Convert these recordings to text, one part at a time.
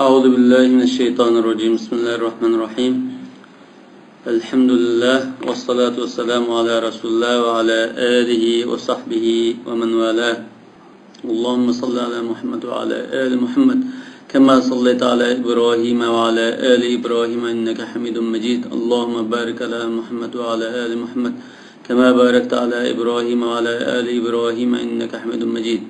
أعوذ بالله من الشيطان الرجيم. بسم الله الرحمن الرحيم. الحمد لله والصلاة والسلام على رسول الله وعلى آله وصحبه ومن والاه. اللهم صل على محمد وعلى آل محمد كما صليت على إبراهيم وعلى آل إبراهيم إنك حميد مجيد. اللهم بارك على محمد وعلى آل محمد كما باركت على إبراهيم وعلى آل إبراهيم إنك حميد مجيد.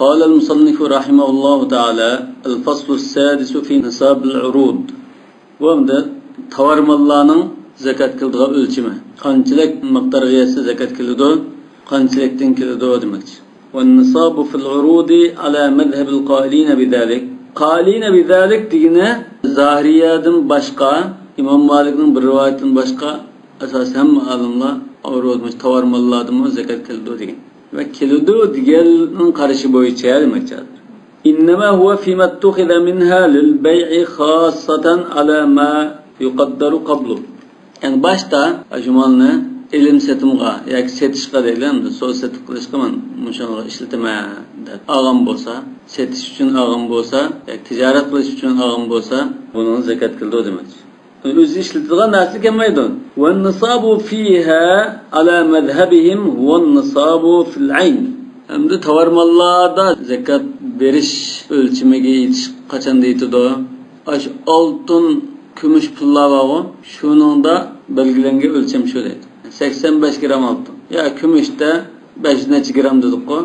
قال المصنف رحمه الله تعالى: الفصل السادس في نصاب العروض. ومده تورم الله'nın zekat kıldığı ölçümü. Qanchalik miqdorga yetsa zekat kilidi, qanchalikdan kilidi demekçi. Ve nisabu fil urudi ala mazhabil qailin bizalik. Qailin bizalik degine Zahiriyadan başka, İmam Malik'in bir rivayetin başka asasen hamma alimlar urudmuş tavarmallardan zekat kilidi degen. Ve kilidi degenin karışı boyunca demekçi. İnnema huve fîme tukhida minha lil bey'i khassaten ala ma yuqaddaru qablu. Yani başta ajumanlı ilim setimga yoki setishga deyiladi. So'z setib qilishga men mushunga ishlatma olgan bo'lsa, setish uchun olgan bo'lsa, yoki tijorat qilish uchun olgan bo'lsa, buni zakat qildi demakchi. O'zi ishlatilgan narsa kelmaydi. Va nisabu fiha ala mazhabihim huwa nisabu fil ayn. Hamda tavarmallarda zakat berish o'lchimiga yetish qachon deydi? Ash oltin kumush pullar var, şununda belgilengen ölçem şöyle. 85 gram altın. Ya kümüşte 5 gram dedik o.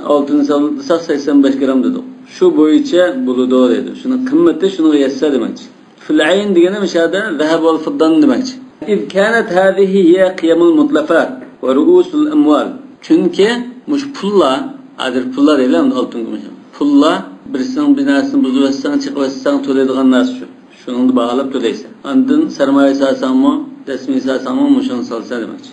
Altını saldısak 85 gram dedik. Şu boyunca buludu dedi. Şunun kımmeti şunu yetse demekçi. Fil-ayn degene müşahede zahab vel fiddan demekçi. İz kânet hâzihi hiye kıyamul mutlafat ve ru'usul emval. Çünkü muş pulla, adir pulla değil mi altın kümüş. Pulla birisinin binasını buzuversen, çıkıversen töleğinden narsa şu. Şunu da bağlayıp töyleyse. Andın sermaye sasan mı, resmi sasan mı, muşunu salsa demekçi.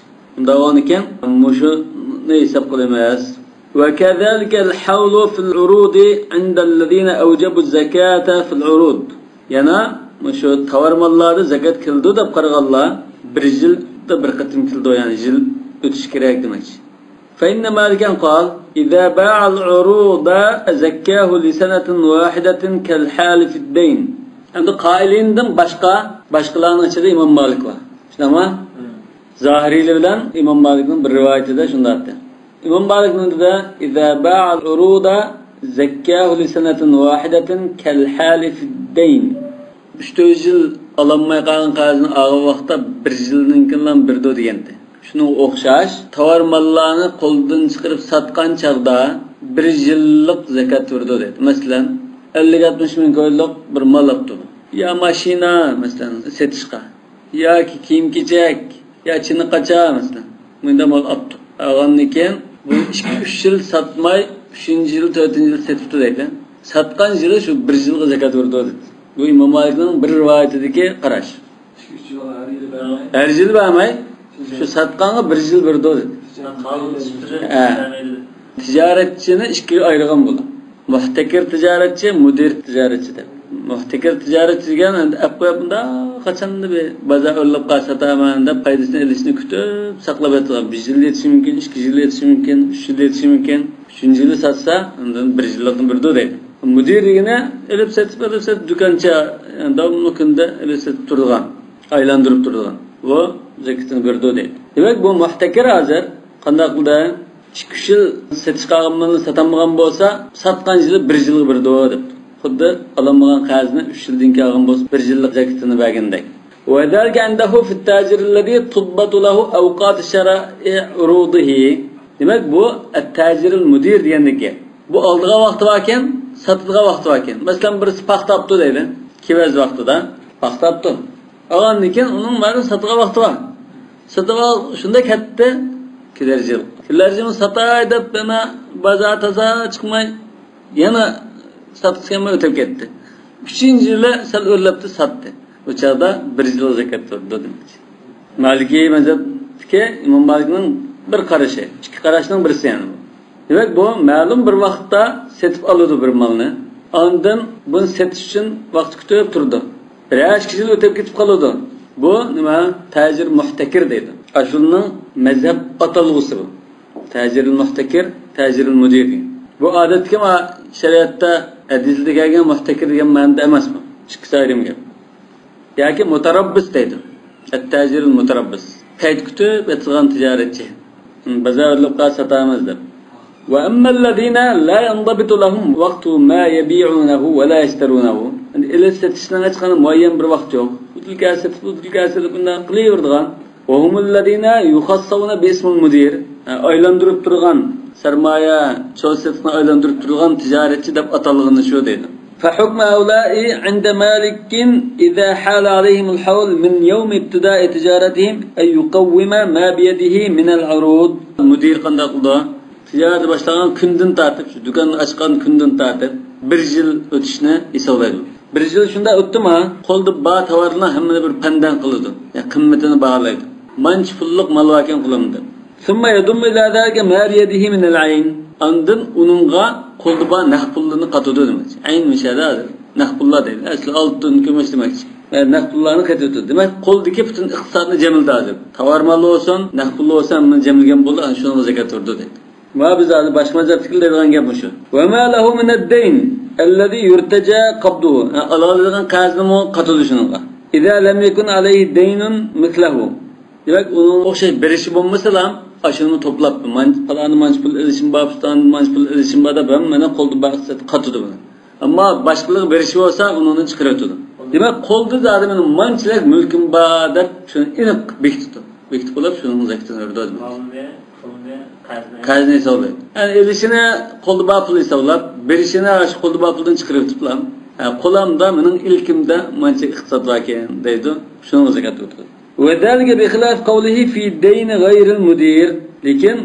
Davan iken, muşu ne hesap kılamayız? وَكَذَلِكَ الْحَوْلُ فِي الْعُرُودِ عِنْدَ الَّذ۪ينَ اَوْجَبُوا الزَّكَاةَ فِي الْعُرُودِ. Yani, muşu tavarmalları zekat kıldı da qarıqallar, bir yıl da bir qatım kıldı, yani yıl ötüş gerek demekçi. فَإِنَّ مَالِكًا قال: إِذَا باع الْعُرُودَ زَكَّاهُ لِسَنَةٍ وَاحِدَةٍ كَالْحَالِ فِي الدَّيْنِ. Şimdi kailinden başkalarının içinde İmam Malik var. İşte ama Zahiriyle bilen İmam Malik'in bir rivayeti de şunda attı. İmam Malik'in de İzâ ba'al uruda zekkâhu li senetin vâhidetin kel hâli fiddeyn. 3-4 yıl alanmaya kalan kazını ağı vaxta bir yılınkinden bir do degendi. Şunu okşaş, tavar mallarını koldan çıkarıp satkan çağda bir yıllık zekat verdi dedi. Mesela 50-60 bin koyuluk bir mal yaptı. Ya maşina mesela setişka. Ya ki kiyim kiyecek. Ya çini kaça mesela. Bunda mal yaptı. Ağanın iken bu 2-3 yıl satmay 3. yıl 4. yıl setipti deydi. Satkan yılı şu 1 yılga zekat verdi dedi. Bu İmam Malik'in bir rivayetindeki qaraş. Her yıl vermey. Şu satkanı 1 yıl verdi dedi. Ticaretçini 2 ayrıgan buldu. Muhtekir ticaretçi, müdir ticaretçi de. Muhtekir ticaretçi degan endi apqoyapında qachonda bir bozor o'lib qolsa tamamında paydasini elishni kutib saqlab yotgan. 1 yil yetishi mumkin, 2 yil yetishi mumkin, 3 yil yetishi mumkin. 3-chi yili satsa, undan 1 yillikni birdi deydi. Müdir degani elib satib dukancha davomli kunda elib satib turgan, aylantirib turgan. Bu zakatini birdi deydi. Demak bu muhtekir hozir qanday qildi? 2 yıl setiş kağımını satanmagan bolsa, satkan yılı 1 yıl bir doğa dep. Xuddi alanmagan qazını 3 yıldan kağım bolsa 1 yıllık zakatını bergandek. Ve zalika indahu fit tajirillezi tubbatu lahu awqat şara'i urudihi. Demek bu at-tajirul mudir degandeki. Bu aldığı vaqti varken, satıdığı vaqti varken. Mesela birisi paxta yaptı deydi. Kevaz vaqtida paxta yaptı. Algan iken onun bari satıdığı vaqti var. Satıdığı şunda ketdi. Kilercil. Kilercil'in satay deb bana bazar taza çıkmay yana satışga ötüp ketdi. 3. yılı sal o'rlabdi satdi. O çağda 1 yıl zakat verdi demek. Maliki mazhabga İmam Malik'ning bir qarashi, 2 qarashning birisi yani. Demek bu ma'lum bir vaqtda setib oladi bir malni. Ondan bunu setish uchun vaqt kutib turdi. 1-2 yil o'tib ketib qoladi. Bu nima? Tajir muhtakir deydi. Ashulning mazhab atalg'usi bu. Tajirul muhtakir, tajirul mudir. Bu odatga şeriatda Hadisda kelgan muhtakir degan ma'noda emasmi? Ikkisi ayrim gap. Yoki mutarabbis deydi. At-tajirul mutarabbis. Payd kutib etilgan tijoratchi. Bozorlab sotamiz deb. Wa ammal ladina la yandabitu lahum waqtu ma yabi'unahu wa la yashtarunahu. Endi satishdan chiqqan muayyan bir vaqt yo'q. Budilkasi bundan qilaveradigan. Wa humul ladina yukhassawna bi ismil mudir. Aylantirib turgan sarmoya cho'sitni aylantirib turgan tijoratchi deb atalgani shu deydi. فحكم هؤلاء عند مالك إذا حال عليهم الحول من يوم ابتداء تجارتهم أن يقوم ما بيده من العروض. المدير قند قضى tijorat başlagan günden tartib, şu dükkanı açkan günden tartib, bir yıl ötüşüne isavlaydı. Bir yıl şunda öttü-mü, qo'lda ba tovarlarni hammani bir pandan qiladi. Ya qimmatini bağlaydı. Manch pulliq malvakan qilamdi. Summa yadummu ila zalika ma biyadihi min al-ayn. Andın ununğa qo'lda ba naq pullarni qatadi demek. Ayn mishadadir. Naq pullar deydi. Asli oltin, kumush demek. Naq pullarni qatadi. Demek qo'ldagi butun iqtisodni jamildi. Tovar mali olsun, naq pul olsun, bunu jamilgan bo'ldi, ana shuni zakat turdi deydi. Ma biz hozir boshqa mazhabga deydigan gap shu. Va ma lahu min ad-dayn alladhi yurtaja qabduhu. Aladigan qarzni qatadi shunga. İza lam yakun alayhi daynun mithluhu. Demek onun o'xshash berishi bo'lmasa ham aşını toplab, falan mançpul ilişim babstan mançpul ilişim bada ben mana qo'lda baqsat qatudi buni. Ammo boshqalar berishi bo'lsa, uni chiqaradi. Demak, qo'lda zalimin manchlar mulkim bada shuni aniq bekitdi. Bekitib qo'yib shuni zakatini o'rdi. Qazni hisoblaydi. Yani ilishini qo'lda bapul hisoblab, berishini shu qo'lda bapuldan chiqarib tutlam. Qo'lamda mening ilkimda mancha iqtisod bor ekan deydi. Shuni zakat o'rdi. وذلك بخلاف قوله في دين غير المدير. Lekin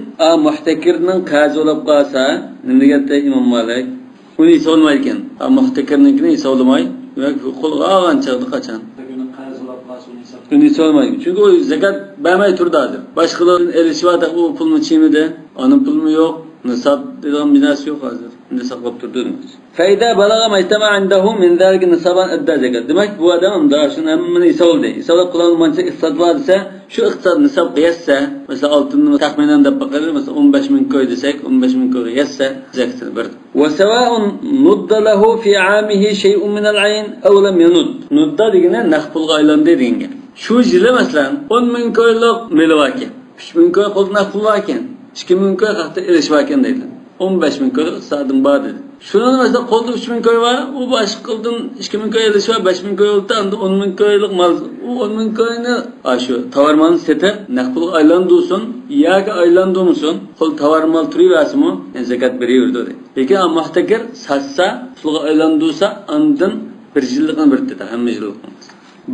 muhtakirning qazi olib qolsa, nima deganda Imom Malik uni hisoblamaydi ekan. Muhtakirninkini hisoblamay, yoki qo'lga olgan chaqdi qachon? Qazi olib qolsa uni hisoblamaydi. Chunki u zakat bermay turdi hozir. Boshqalarning elishyapti, u pulni chimidi, onun pulmi yo'q, nisab degan binasi yo'q hozir. Unda saqlab turdi demak. Fayda balagha majtama indahu min zalika nisaban adda zakat. Demak, bu odam da shuni hammani hisoblaydi. Hisoblab qilolmancha iqtisod bor desa, shu iqtisod nisab qiyassa, mesela oltinni taxminan deb baqalar, mesela 15 ming koy desak, 15 ming koy yassa zakatini berdi. Wa sawa'un nudda lahu fi 'amihi shay'un min al-'ayn aw lam yanud. Nudda degani naqd pulga aylandi degan. Shu yili masalan 10 ming koylik meli bor ekan. 3 ming koy qo'lda naqd pul bor ekan. 2 ming koy haqda elish bor ekan deydi. 15 ming koy iqtisodim bor dedi. Şunun mesela qo'lda 3 ming koy var, u boshqadan 2 ming koy elish var, 5 ming koy oldi, endi 10 ming koylik mal. U 10 ming koyni shu tovarmalni setib, naqd pulga aylandirsin, yoki aylandirmasin, qo'l tovarmal turaversinmi, zakat beraverdi deydi. Lekin muhtakir satsa, pulga aylandirsa, undan bir yillikni berdi, hamma yillikni.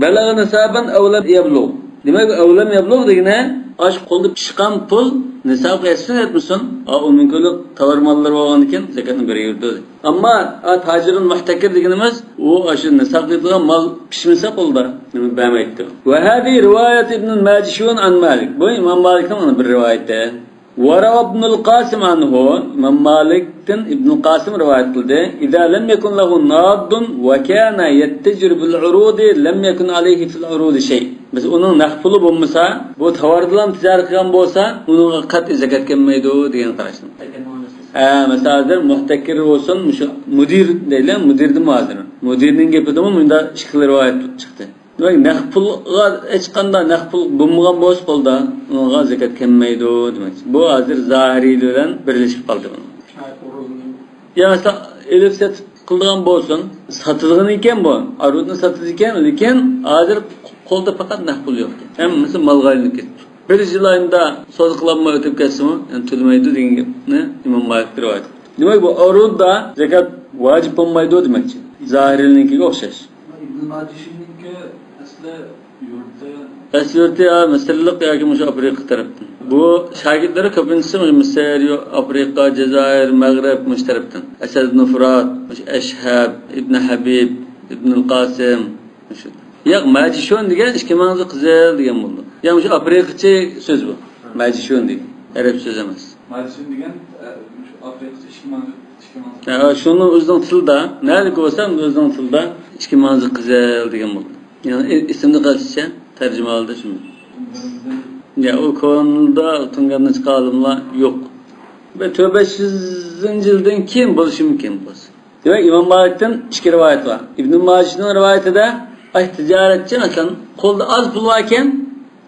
Balag'a nisaban awlam yablu. Demak, awlam yablu degani ash qo'lda pishgan pul nisab qiyasini etmisin, o mümkünlük tovar malları olan iken zakatını beraverdi. Amma tajirun muhtakir deganimiz u aşı nisab qilgan mal pishmasa qo'lda nima bermaydi. Va hadi rivoyat ibn al-Majishun an Malik. Bu Imom Malikning bir rivoyati. Wa ibn al-Qasim anhu, Imom Malikdan ibn al-Qasim rivoyat qildi. İza lam yakun lahu nadun wa kana yattajir bil urudi lam yakun alayhi fil urudi shay. Biz onun naqd puli bo'lmasa, bu tovardan tijorat qilgan bo'lsa, unga qat'iy zakat kelmaydi degan qarashni. Masalan, muhtakir bo'lsin, shu mudir deylar, mudirning hozir. Mudirning gapida bunda ikki rivoyat chiqdi. Demak, naqd pulga hech qanday naqd pul bo'lmagan bo'lsa, qo'lda unga zakat kelmaydi demak. Bu hozir zahiriy bilan birlashib qoldi. Ya masalan, elif set qilgan bo'lsin, sotilgan ekan bu, arudni sotadi ekan, lekin hozir qo'lda faqat naqd pul yo'q. Hammasi malga aylanib ketdi. Bir yil oyida so'z qilinmay o'tib ketsa-mu, to'lamaydi degan gapni Imom Malik rivoyat qildi. Demak, bu arudda zakat vojib bo'lmaydi demakchi. Zahiriynikiga o'xshash. Ibn Majishunninki asli yurti Misrlik yoki mushu Afrika tarafdan. Bu shogirdlari ko'pincha Misr, Afrika, Jazoir, Mag'rib mush tarafdan. Asad ibn Furat, Ashhab, Ibn Habib, Ibn al-Qasim shu. Yo'q, Majishun degan ikki ma'noda qizil degan bo'ldi. Ya'ni shu Afrikacha so'z bu. Majishun degan arab so'z emas. Majishun degan shu Afrikacha ikki ma'noda. Shuni o'zining tilida, nima bo'lsa, o'zining tilida ikki ma'noda qizil degan bo'ldi. Yani isimni qilishcha tarjima oldi shuni. Ya o konuda tunganni chiqarimlar yo'q. Ve 500 yildan keyin bo'lishi mumkin bo'lsa. Demek İmam Malik'ten iki rivayet var. İbn-i Macid'in rivayetinde ticaretçi mesela kolda az pul varken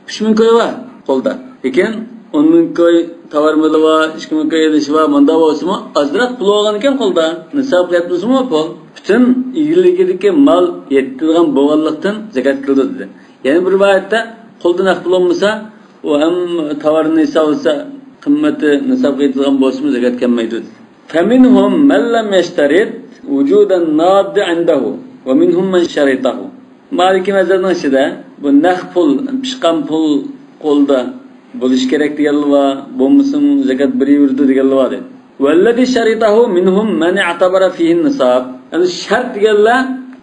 3.000 koy var kolda. Lekin 10.000 koy tavarmalı var, 2.000 koy yedishi var, manda olsa mı azrak pul olgan ekan kolda. Nisab yetmesi mi pul? Bütün ilgiligideki mal yettirgan boğallıktan zekat kıldı dedi. Yani bir rivayette kolda nak pul olmasa o hem tavarını nisab olsa kımmeti nisab yettirgan bolsa zekat kelmeydi dedi. فَمِنْهُمْ مَنْ لَمْ يَشْتَرِطْ وُجُودَ النَّادِ عِنْدَهُ وَمِنْهُمْ مَنْ شَرِطَهُ. Maliki mezhebinin içinde bu nak pul, pişkan pul kolda buluş gerek diye var, bulmuşsun zekat biri yurdu diye var dedi. وَالَّذِي شَرِطَهُ مِنْهُمْ مَنْ اَعْتَبَرَ فِيهِ النِّصَابِ. Yani şart diye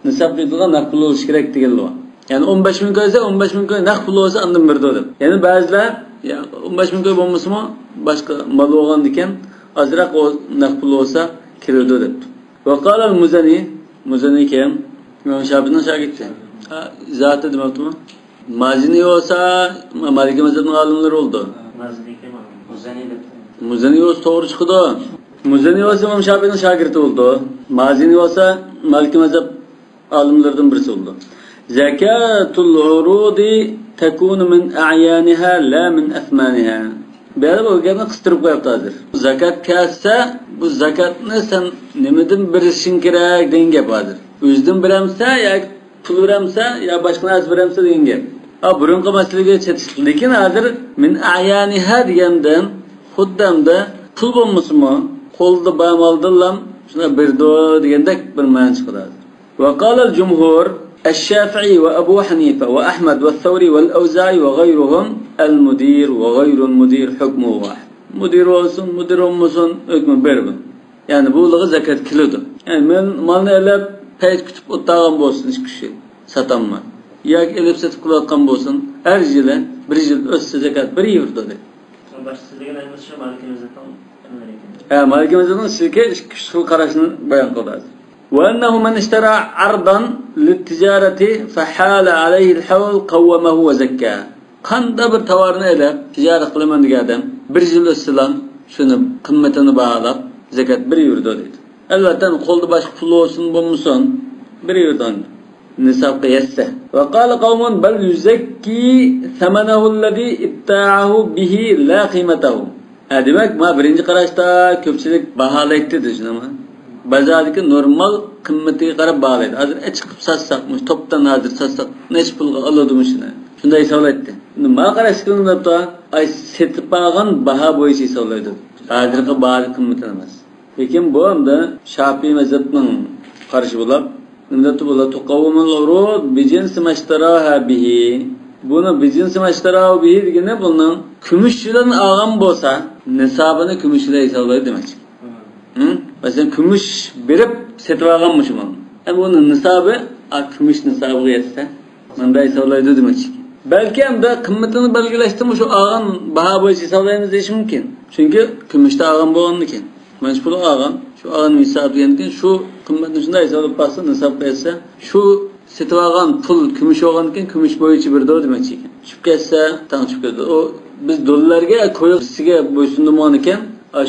nisab kıydığı nak pul oluş gerek diye var. Yani 15.000 koy ise 15.000 koy nak pul olsa andım bir dedi. Yani bazılar ya 15.000 koy bulmuşsun mu başka malı olan diken azrak o nak pul olsa kirödü dedi. وَقَالَ الْمُزَنِي Muzani kim? İmam Şafii'nin şagirdisi. Zaten demek mi? Mazini olsa Maliki mezhebinin alimleri oldu. Mazini kim? Muzani de. Muzani olsa doğru çıktı. Muzani olsa İmam Şafii'nin şagirdi oldu. Mazini olsa Maliki mezheb alimlerden birisi oldu. Zekatul urudi tekunu min a'yaniha la min athmaniha. Böyle bu gene kıstırıp koyup hazır. Zakat kesse bu zakatını sen nemeden birişin kerek deyin gep hazır. Üzdün biremse ya pul biremse ya başka az biremse deyin gep. Burunqa meselege çetişti. Lekin hazır min a'yaniha degenden xuddamda pul bolmasın mı? Kolda baymaldılam şuna bir do degende bir ma'na çıkdı. Ve qala el-cumhur الشافعي وأبو حنيفة وأحمد والثوري والأوزاعي وغيرهم المدير وغير المدير حكمه واحد. Müdür olsun, müdür olmasın hükmü berbin. Yani bu lığı zekat kilodu. Yani ben malını elep peyt kütüp ottağın bolsun hiçbir şey satanma. Ya elep satıp kulakkan bolsun her yıla bir yıl özse zekat bir yıl dedi. Başsızlığı neymiş şu Maliki mezhebinin? Maliki mezhebinin şirke şu karşını bayan kılardı. وأنه من اشترى عرضا للتجارة فحال عليه الحول قومه وزكاه. Kanda bir tavarını elep ticaret kılman diye adam bir yıl ısılan şunu kıymetini bağlap zekat bir yurdu dedi. Elbette kolda başka pul olsun bulmuşsun bir yurdan nisab kıyesse. Ve kâle kavmun bel yüzekki semenehullezî ibta'ahu bihi la kıymetehu. Demek ma birinci karışta köpçülük bahalaydı dedi ama. Bazadaki normal kıymeti qarab bağlaydı. Hazır çıkıp satsakmış, toptan hazır satsak neç pul alırdım şuna. Şunda hesap etti. Ma qarash qilindi da ay setib algan baha bo'yicha hisoblaydi. Hozirgi baha qiymati emas. Lekin bu hamda Shafiy mazhabining qarashi bo'lib, unda to'la tuqawmul urud bijins mashtaraha bihi. Buni bijins mashtaraha bihi degani bunun kumush bilan olgan bo'lsa, nisabini kumush bilan hisoblaydi demakchi. Mesela kumush berib setib olganmish bunu. Bunun nisabı kumush nisabiga yetsa, manda hisoblaydi demakchi. Belki hem de kıymetini belgeleştirmiş şu ağan baha boyunca hesaplayınız deyiş mümkün. Çünkü kümüşte ağan boğanlı iken. Meşgul ağan, şu ağan hesap diyenken şu kıymetini şunda hesaplayıp bastın hesap etse şu setip ağan pul kümüş oğan iken kümüş boyunca bir doğru demek iken. Çıp kesse tam çıp kesse. O biz dolarlarga koyup size boysunduğum oğan iken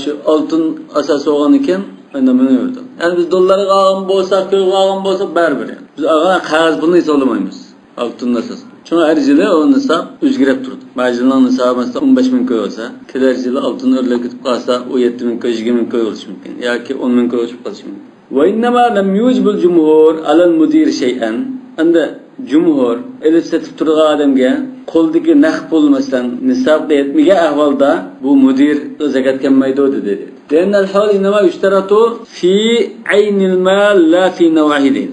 şu altın asası oğan iken aynen bunu gördüm. Yani biz doları ağan bolsak, köy ağan bolsak berber yani. Biz ağan kağıt bunu hesaplamayız. Altın asası. Çünkü her yılı o nisab özgürep durdu. Bazılarının nisabı mesela 15.000 koy olsa, keler yılı altını öyle gidip kalsa o 7.000 koy, 20.000 koy oluşu mümkün. Ya ki 10.000 koy oluşup kalışı mümkün. وَاِنَّمَا لَمْ يُوجْبُ الْجُمْهُورِ عَلَى الْمُدِيرِ شَيْئًا. Anda cumhur elif setip turgan adamga qo'ldagi naqd pul masalan nisabda yetmagan ahvolda bu mudir zakat kelmaydi dedi. لأن الحول إنما يشترط في عين المال لا في نوعه.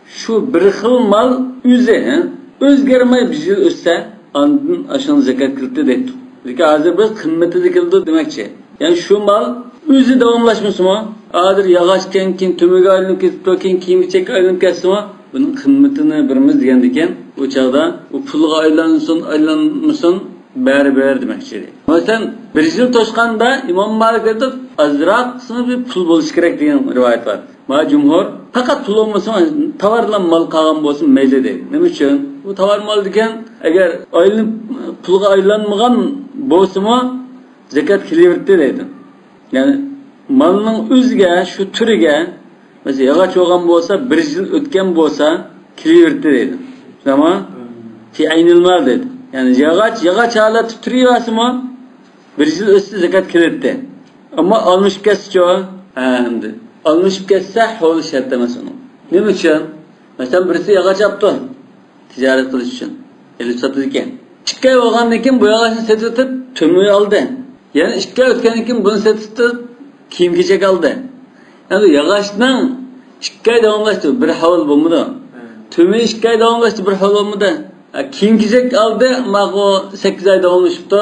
Şu bir xil mal o'zi o'zgarmay bir yil o'ssa, ondan aşan zakat kiritdi deydi. Lekin hozir biz qimmatida kildi demakchi. Ya'ni shu mal o'zi davomlashmasmi? Hozir yog'ochdan keyin tumiga aylanib ketib, keyin kiyim-kechakka aylanib ketsa, buning qimmatini birimiz degan ekan, o chaqda u pulga aylanmasin, bari demakchi. Masalan, bir yil to'shqanda Imom Malik aytib, azroq qismi bir pul bo'lishi kerak degan rivoyat bor. Ma cumhur fakat pul olmasa tovarlan mal qolgan bo'lsin mayli deydi. Nima uchun? Bu tovar mal degan agar aylanib pulga aylanmagan bo'lsa-mu zakat kelaverdi deydi. Ya'ni malning o'ziga, shu turiga Mesela yağaç olgan bolsa, bir yıl ötken bolsa, kiliverdi dedi. Tamam? Fi aynil mal dedi. Yani yağaç hala tutuyorsa mı? Bir yıl ötse zakat kiletti. Ama almış kesse o, hamdi. Almış kesse hol şart emas onun. Nima uchun? Mesela birisi yağaç yaptı. Ticaret qilish uchun. Elib sotdi ekan. 2 oy bo'lgandan keyin bu yog'ochni sotib to'may oldi. Yana 2 oy o'tgandan keyin buni sotib kiyim-kechak oldi. Endi yog'ochning 2 oy davomlashdi, bir havol bo'lmadi. To'may 2 oy davomlashdi, bir havol bo'lmadi. Kiyim-kechak oldi, ma'qu 8 oy davomlashibdi.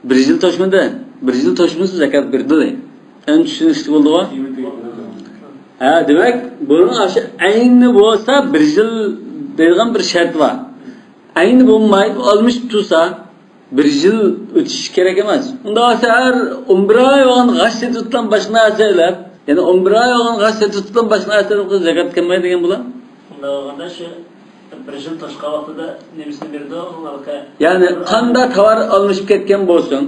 1 yil toshmadi. 1 yil toshmasa zakat berdi. Endi tushunishli bo'ldi-ku? Demak, buning ashi ayni bo'lsa 1 yil degan bir shart bor. Ayni bo'lmaydi, olmuş tursa 1 yil o'tishi kerak emas. Unda har 11 oy olgan g'ash tutgan boshqa narsalar, ya'ni 11 oy olgan g'ash tutgan boshqa narsalar zakat kelmaydi degan bo'lar. Unda olganda shu 1 yil toshqa vaqtida nemisini berdi, ularga. Ya'ni qanday tovar olmuş ketgan bo'lsin,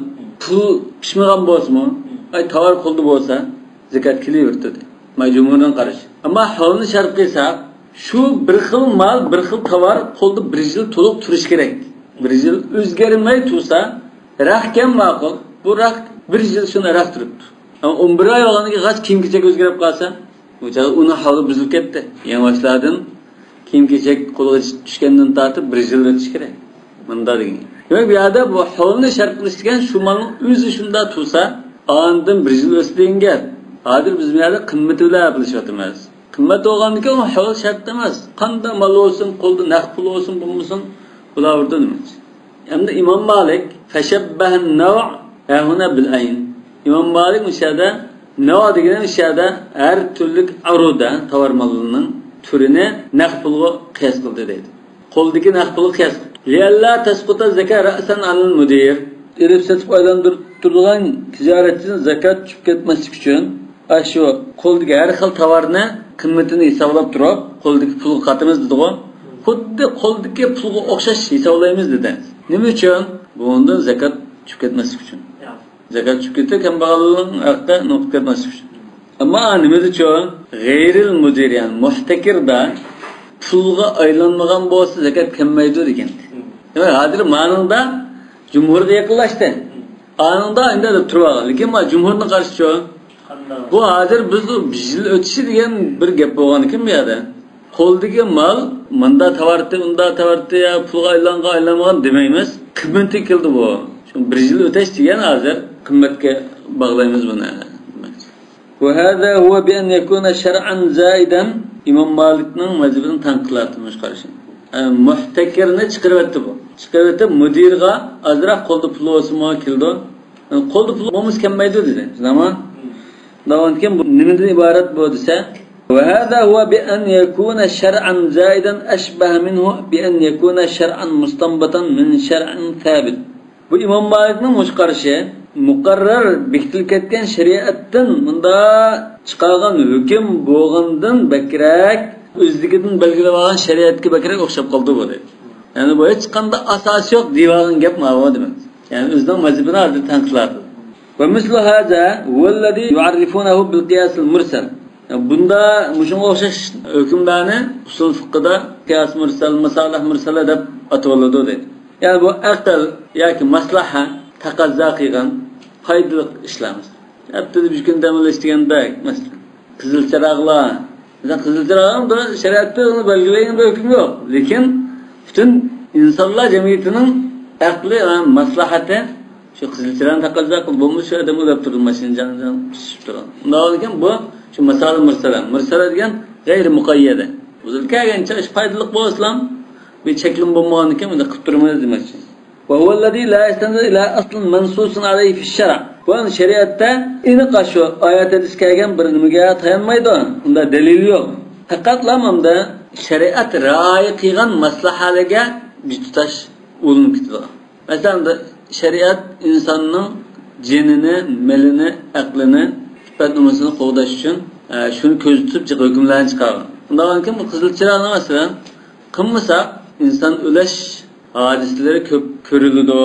pul pishmagan bo'lsin-mi, ay tovar qoldi bo'lsa, zakat kelaverdi. Majmuadan qarash. Ammo holni shart qilsak, şu bir xil mal, bir xil tovar qo'lda 1 yil to'liq turish kerak. 1 yil o'zgarmay tursa, raqam ma'qul. Bu raq 1 yil shuni raq turibdi. Ammo 11 oy olganiga g'ach kiyim-kechak o'zgarib qolsa, bu joyda uni holi buzilib ketdi. Yavaşlardan kiyim-kechak qo'lga tushgandan tortib 1 yil o'tish kerak. Bunda degan. Demak, bu yerda bu holni shart qilishgan shu malning o'zi shunda tursa, ondan 1 yil o'sdigan. Hozir biz bu yerda qimmati bilan bilishyapmiz. Qimmat olgandan keyin hol shart emas. Qanday mal olsun, qo'lda naqd pul olsun, bo'lmasin, bular urdi emas. Endi Imom Malik fashabbahan naw' huna bil ayn. Imom Malik o'shada naw' degan o'shada har turli aruda tovar malining turini naqd pulga qiyos qildi deydi. Qo'ldagi naqd pulga qiyos. Liyalla tasquta zakat ra'san al mudir. Elib sotib aylantirib turgan tijoratchining zakat tushib ketmaslik uchun shu qo'ldagi har xil tovarni qimmatini hisoblab turib, qo'ldagi pulga qatimiz dedi-ku. Xuddi qo'ldagi pulga o'xshash hisoblaymiz dedi. Nima uchun? Bundan zakat tushib ketmaslik uchun. Zakat tushib ketsa, kambag'allikning haqida noqib ketmaslik uchun. Ammo nima uchun? G'ayril mudir, ya'ni muhtakirda pulga aylanmagan bo'lsa zakat kelmaydi degan. Demak, hozir ma'noda jumhurga yaqinlashdi. Anında endi deb turib, lekin men jumhurni qarshi bu hozir biz 1 yil o'tishi degan bir gap bo'lgan ekan bu yerda. Qo'ldagi mal menda tovardi, unda tovardi ya pulga aylanmagan demaymiz. Qimmati keldi bu. Shu 1 yil o'tish degan hozir qimmatga bog'laymiz buni. Wa hada huwa bi an yakuna shar'an zaidan Imom Malikning mazhabini tanqidlatimiz qarshi. Muhtakirni chiqaribdi bu. Chiqarib mudirga azroq qo'lda pul olsa keldi. Qo'lda pul bo'lmas kelmaydi dedi. Zaman davanken bu nimadan iborat bu desa, va hada huwa bi an yakuna shar'an zaidan ashbah minhu bi an yakuna shar'an mustanbatan min shar'in thabit. Bu Imom Malikning mushqarishi muqarrar bekitilib ketgan shariatdan bunda chiqargan hukm bo'lgandan bakrak o'zligidan belgilab olgan shariatga bakrak o'xshab qoldi bu dedi. Yani bu hech qanday asos yo'q degan gap ma'vo demak. Yani o'zining mazhabini hozir tanqidladi. Ve mislu hada huvallazi yu'arrifunahu bil qiyas al mursal. Bunda mushunga o'xshash hukmlarni usul fiqhida qiyas mursal, masalih mursal deb ataladi deydi. Yani bu aql yoki maslaha taqazzo qilgan foydali ishlarimiz. Haftada bir kun damlashganda masalan qizil chiroqlar, qizil chiroqda shariatda uni belgilagan bir hukm yo'q. Lekin bütün insanlar cemiyetinin aqli va maslahati şu qizil chiroqni taqazzo qilib bo'lmas shu odam o'lib turib mashinani pishib turadi. Undan keyin bu shu masalih mursala degan g'ayri muqayyada. O'zil kelgancha ish foydali bo'lsa bir cheklim bo'lmagan ekan unda qilib turmaymiz demoqchi. Va huvallazi la yastanzu ila aslin mansusun alayhi fi shara'. Bu shariatda aniq shu oyat hadis kelgan bir nimaga tayanmaydi. Unda dalil yo'q. Faqat lamamda shariat rioya qilgan maslahalarga tutash urinib ketadi. Masalan, shariat insonning jinini, malini, aqlini, sifat numusini qo'g'dash uchun shuni ko'z tutib hukmlarni chiqargan. Undan keyin bu qizil chiroqni masalan qilmasa inson o'lash hodislari ko'p ko'riladi.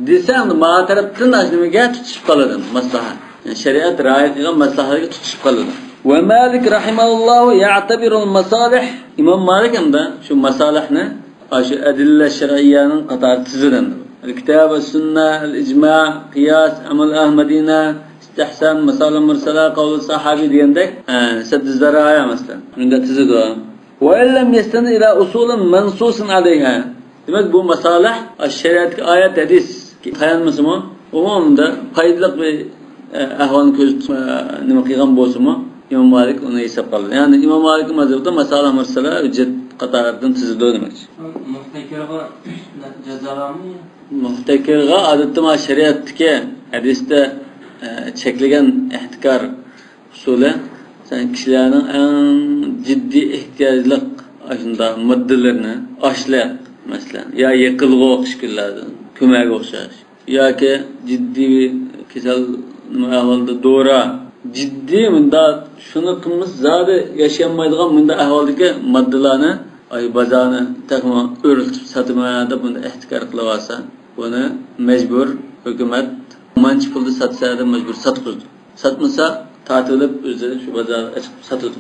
Desam, ma tarafdan nimaga tutishib qoladi maslahat. Yani shariat rioya qilgan maslahatga tutishib qoladi. Ve Malik rahimahullahu ya'tabirul masalih. İmam Malik hem de şu masalihni şu adilla şer'iyyanın qatar tizidan. El-kitab ve sünne, el-icma, qiyas, amal ahmadina, istihsan, masalih mursala, qavl sahabi degandek saddiz zaraya mesela. Bunda tizidi o. Ve ellem yestani ila usulun mansusun alayha. Demek bu masalih şeriatga ayet hadis tayanmasımı umumda faydalı bir ahvalni ko'z nima qilgan bo'lsa-mu İmam Malik onu hesap aldı. Yani İmam Malik'in mazhabında masala mursala ücret qatardan tizidi demek. Muhtakirga jazolanmi? Muhtakirga odatda ma shariatdagi hadisda chekilgan ihtikor usuli sen kishilarning eng jiddiy ehtiyojli ashunda moddalarini ashlayat masalan ya yiqilg'i o'qish kunlarda ko'maga o'xshash yoki jiddiy kasal nima ahvolda dora ciddi bunda şunu qilmiz zodi yashamaydigan bunda ahvoldagi moddalarni ay bazani taqma o'rtib satmada bunda ihtikor qilib olsa buni majbur hukumat manchi pulni satsada majbur satqizdi satmasa tatilib o'zi shu bozorga chiqib satadi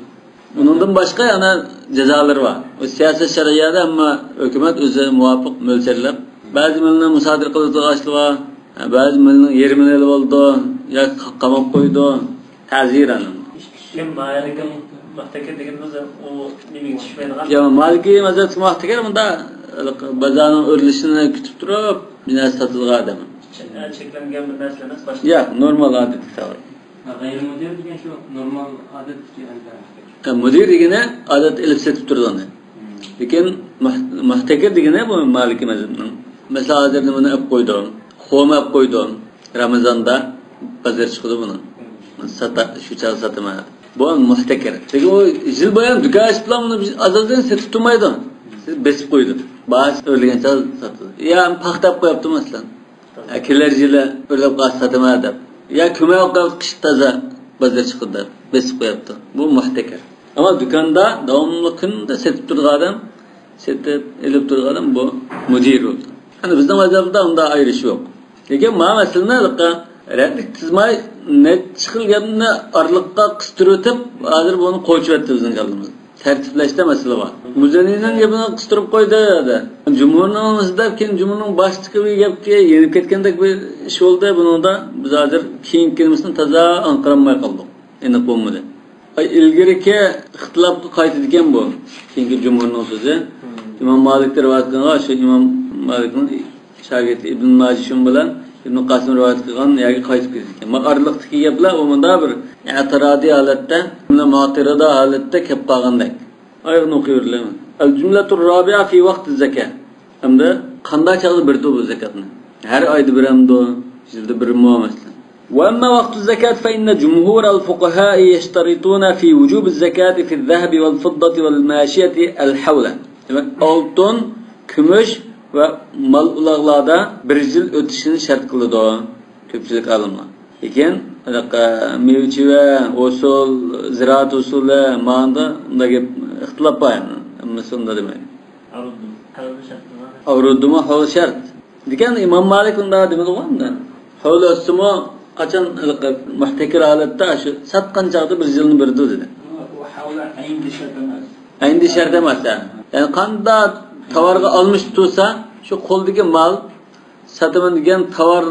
bundan boshqa yana jazolar bor o siyosiy shariatda ammo hukumat o'zi muvofiq mo'lchallab ba'zi milni musodir qiladigan ba'zi milni yerimini olib oldi yoki qamab qo'ydi ta'ziran kim Malik'e muhtakir deganimiz o nimaga tushmaydigan yo Maliki mazhab muhtakir bunda bozorning o'rilishini kutib turib bina satilgan odam cheklangan bir narsa emas boshqa yo'q normal odat tavri g'ayri mudir degan shu normal odat mudir degani odat ilib setib turadi lekin muhtakir degani bu Maliki mazhabning masalan hozir nimani olib qo'ydi xoma olib qo'ydi ramazonda bozor chiqdi buni sata shu chal satma bu muhtakir lekin o yil bo'yi dukash bilan buni azaldan setib turmaydi besib qo'ydi ba'zi o'rlagan chal satdi ya paxtab qo'yapti masalan kelar yili o'rlab satma deb ya ko'mak qilib qish toza bozor chiqdi besib qo'yapti bu muhtakir ama dükkanda davomli kunda setib turgan odam setib ilib turgan odam bu mudir bo'ldi hani bizning mazhabda unda ayrish yo'q lekin ma masalani Rəqlik tizmay ne çıxılganını arlıqqa qısturutib, hazır bunu qo'yib bizning qaldığımız. Tertipleşte mesele var. Müzeninin yapını qısturib qo'ydi dedi. Cumhurning keyin cumhurning boshlig'i gapga yenib ketgandek bir ish bo'ldi. Bunda biz hozir keyingimisini toza anqiramay qoldik. Endi bo'lmadi. Ilgiriki ixtilofga qaytadigan bu. Keyingi cumhurning so'zi İmam Malik rivoyat qilgan, shu İmam Malikning shogirdi Ibn Majishun bilan İbn Qasim rivoyat qilgan yoki qaytib ketgan. Maqarliqdagi gaplar u bunda bir i'tirodiy holatda, mu'tirada holatda kelib qolgandek. Oyog'ini o'qiyverlaman. Al-jumlatur rabi'a fi vaqti zakat. Hamda qanday chog'da birdi bu zakatni? Har oyda biramdi, yilda bir muomaslan. Wa amma vaqtu zakat fa inna jumhur al-fuqaha yashtarituna fi wujub az-zakati fi adh-dhahab wal-fiddati wal-mashiyati al-hawla. Demak, oltin, kumush ve mal ulaqlarda bir yil o'tishini shart qiladi ko'pchilik olimlar. Lekin mevchi va usul, ziraat usuli ma'noda undagi ixtilof bor. Hammasi unda demaydi. Avrudduma hol shart. Lekin İmam Malik unda demadi unda. Hol usmo qachon muhtakir holatda shu satqan chog'da bir yilni birdi dedi. Bu havla endi shart emas. Endi shart emas. Yani qanday tovarga olmuş tutsa şu qo'ldagi mal sataman degan tovar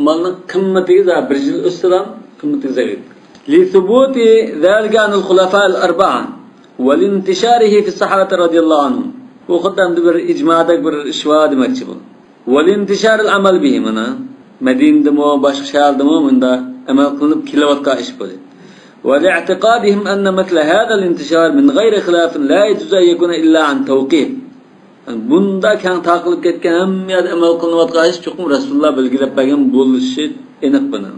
malning qimmatiga da bir yil o'stirgan qimmatiga zayd. Li thubuti zalika an al-khulafa al-arba'a wa li-intisharihi fi as-sahabati radiyallahu anhum. Bu xuddi bir ijmoda bir ishva demoqchi bu. Wa li-intishar al-amal bihi mana Madinada mo boshqa shaharda mo bunda amal qilinib kelayotgan ish bo'ldi. Wa li-i'tiqadihim anna mithla hadha al-intishar min ghayri khilafin la yajuz an yakuna illa an tawqif. Bunda keng taqilib ketgan hamma amal qilinayotgan ish cho'qim Rasululloh belgilab bergan bo'lishi aniq bilan.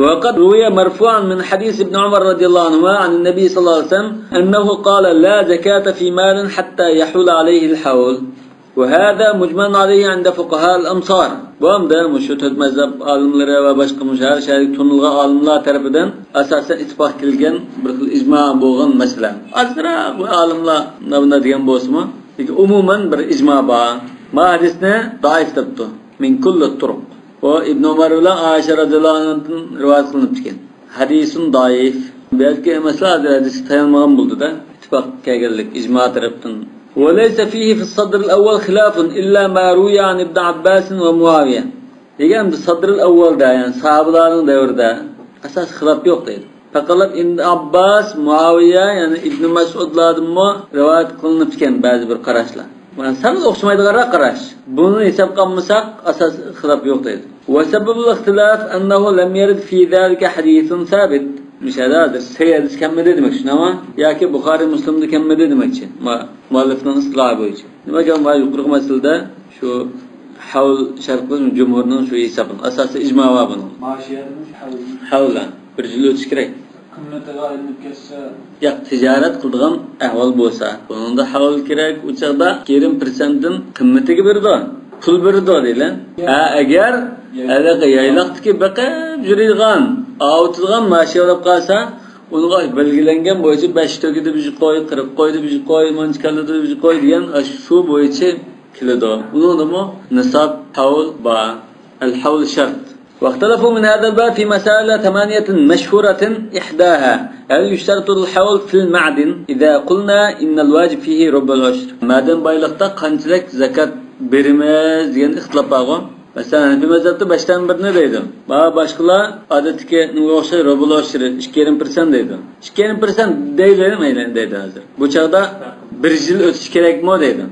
Wa qad ruwiya marfu'an min hadis ibn Umar radhiyallohu anhu an an-nabiy sallallohu alayhi wasallam annahu qala la zakata fi malin hatta yahul alayhi al-hawl. Wa hadha mujman alayhi 'inda fuqaha al-amsar. Bu hamda mushahhad mazhab olimlari va boshqa mushahhar shariat tunilgan olimlar tarafidan asosan ittifoq qilgan bir xil ijmo bo'lgan masala. Azra bu olimlar nima degan bo'lsa-mu umuman bir icma var. Ma hadisni daif tabtu. Min kulli turuq. O İbn Umar bilan Ayşe radhiyallohu anhadan rivoyat qilinib chiqqan. Hadisun daif. Belki mesela hadis tayanmagan buldu da. İttifak kelganlik icma tarafından. وَلَيْسَ فِيهِ فِي الصَّدْرِ الْأَوَّلِ خِلَافٌ إِلَّا مَا رُوِيَ عَنْ إِبْنِ عَبَّاسٍ وَمُعَاوِيَةٍ. Degan bu sadr al-avvalda, yani sahabalarning davrida asas xilof yo'q deydi. Faqat Ibn Abbas, Muaviya, yani Ibn Mas'udlardanmi rivoyat qilinib ekan ba'zi bir qarashlar. Mana sal o'xshamaydigan qarash. Buni hisobga olmasak asas xilof yo'q deydi. Wa sababul ixtilof annahu lam yarid fi zalika hadithun sabit. Müşahadadır. Seyyadis kemmede demek için ama ya ki Bukhari Müslim'de kemmede demek için. Muallifinin ıslahı boyunca. Demek ki ama yukarı meselede şu havl şarkının cumhurunun şu hesabın. Asası icma var bunun. Maaşiyatın Havlan. Bir jil ötiş kerek. Kımmete gayrinip kesse. Ya ticaret kıldığın ahval bolsa. Bunun da havl kerek. Uçakda 20%'in kımmetiga berdi. Pul berdi deylen. Eğer alaqa yaylaqdiki baqa juriygan, avtilgan mashi olib qolsa, unga belgilangan bo'yicha 5 tokida bir qo'y, 40 qo'yda bir qo'y, manchkalida bir qo'y degan shu bo'yicha keladi. Buningmi nisob hawl ba, al-hawl shart. واختلفوا من هذا الباب في مسائل 8 مشهورة إحداها هل يشترط الحول في المعدن إذا قلنا إن الواجب فيه ربع العشر معدن بايلقتا قanchalik zakat berimiz degan ixtilof bor. Mesela bir mezhepte 5'ten birini deydi. Başkalar adetki nüvuşa robuluşları 2,5% deydi. 2,5% deyilmeyle deydi hazır. Bu çağda bir yıl ötüş gerek mi deydi.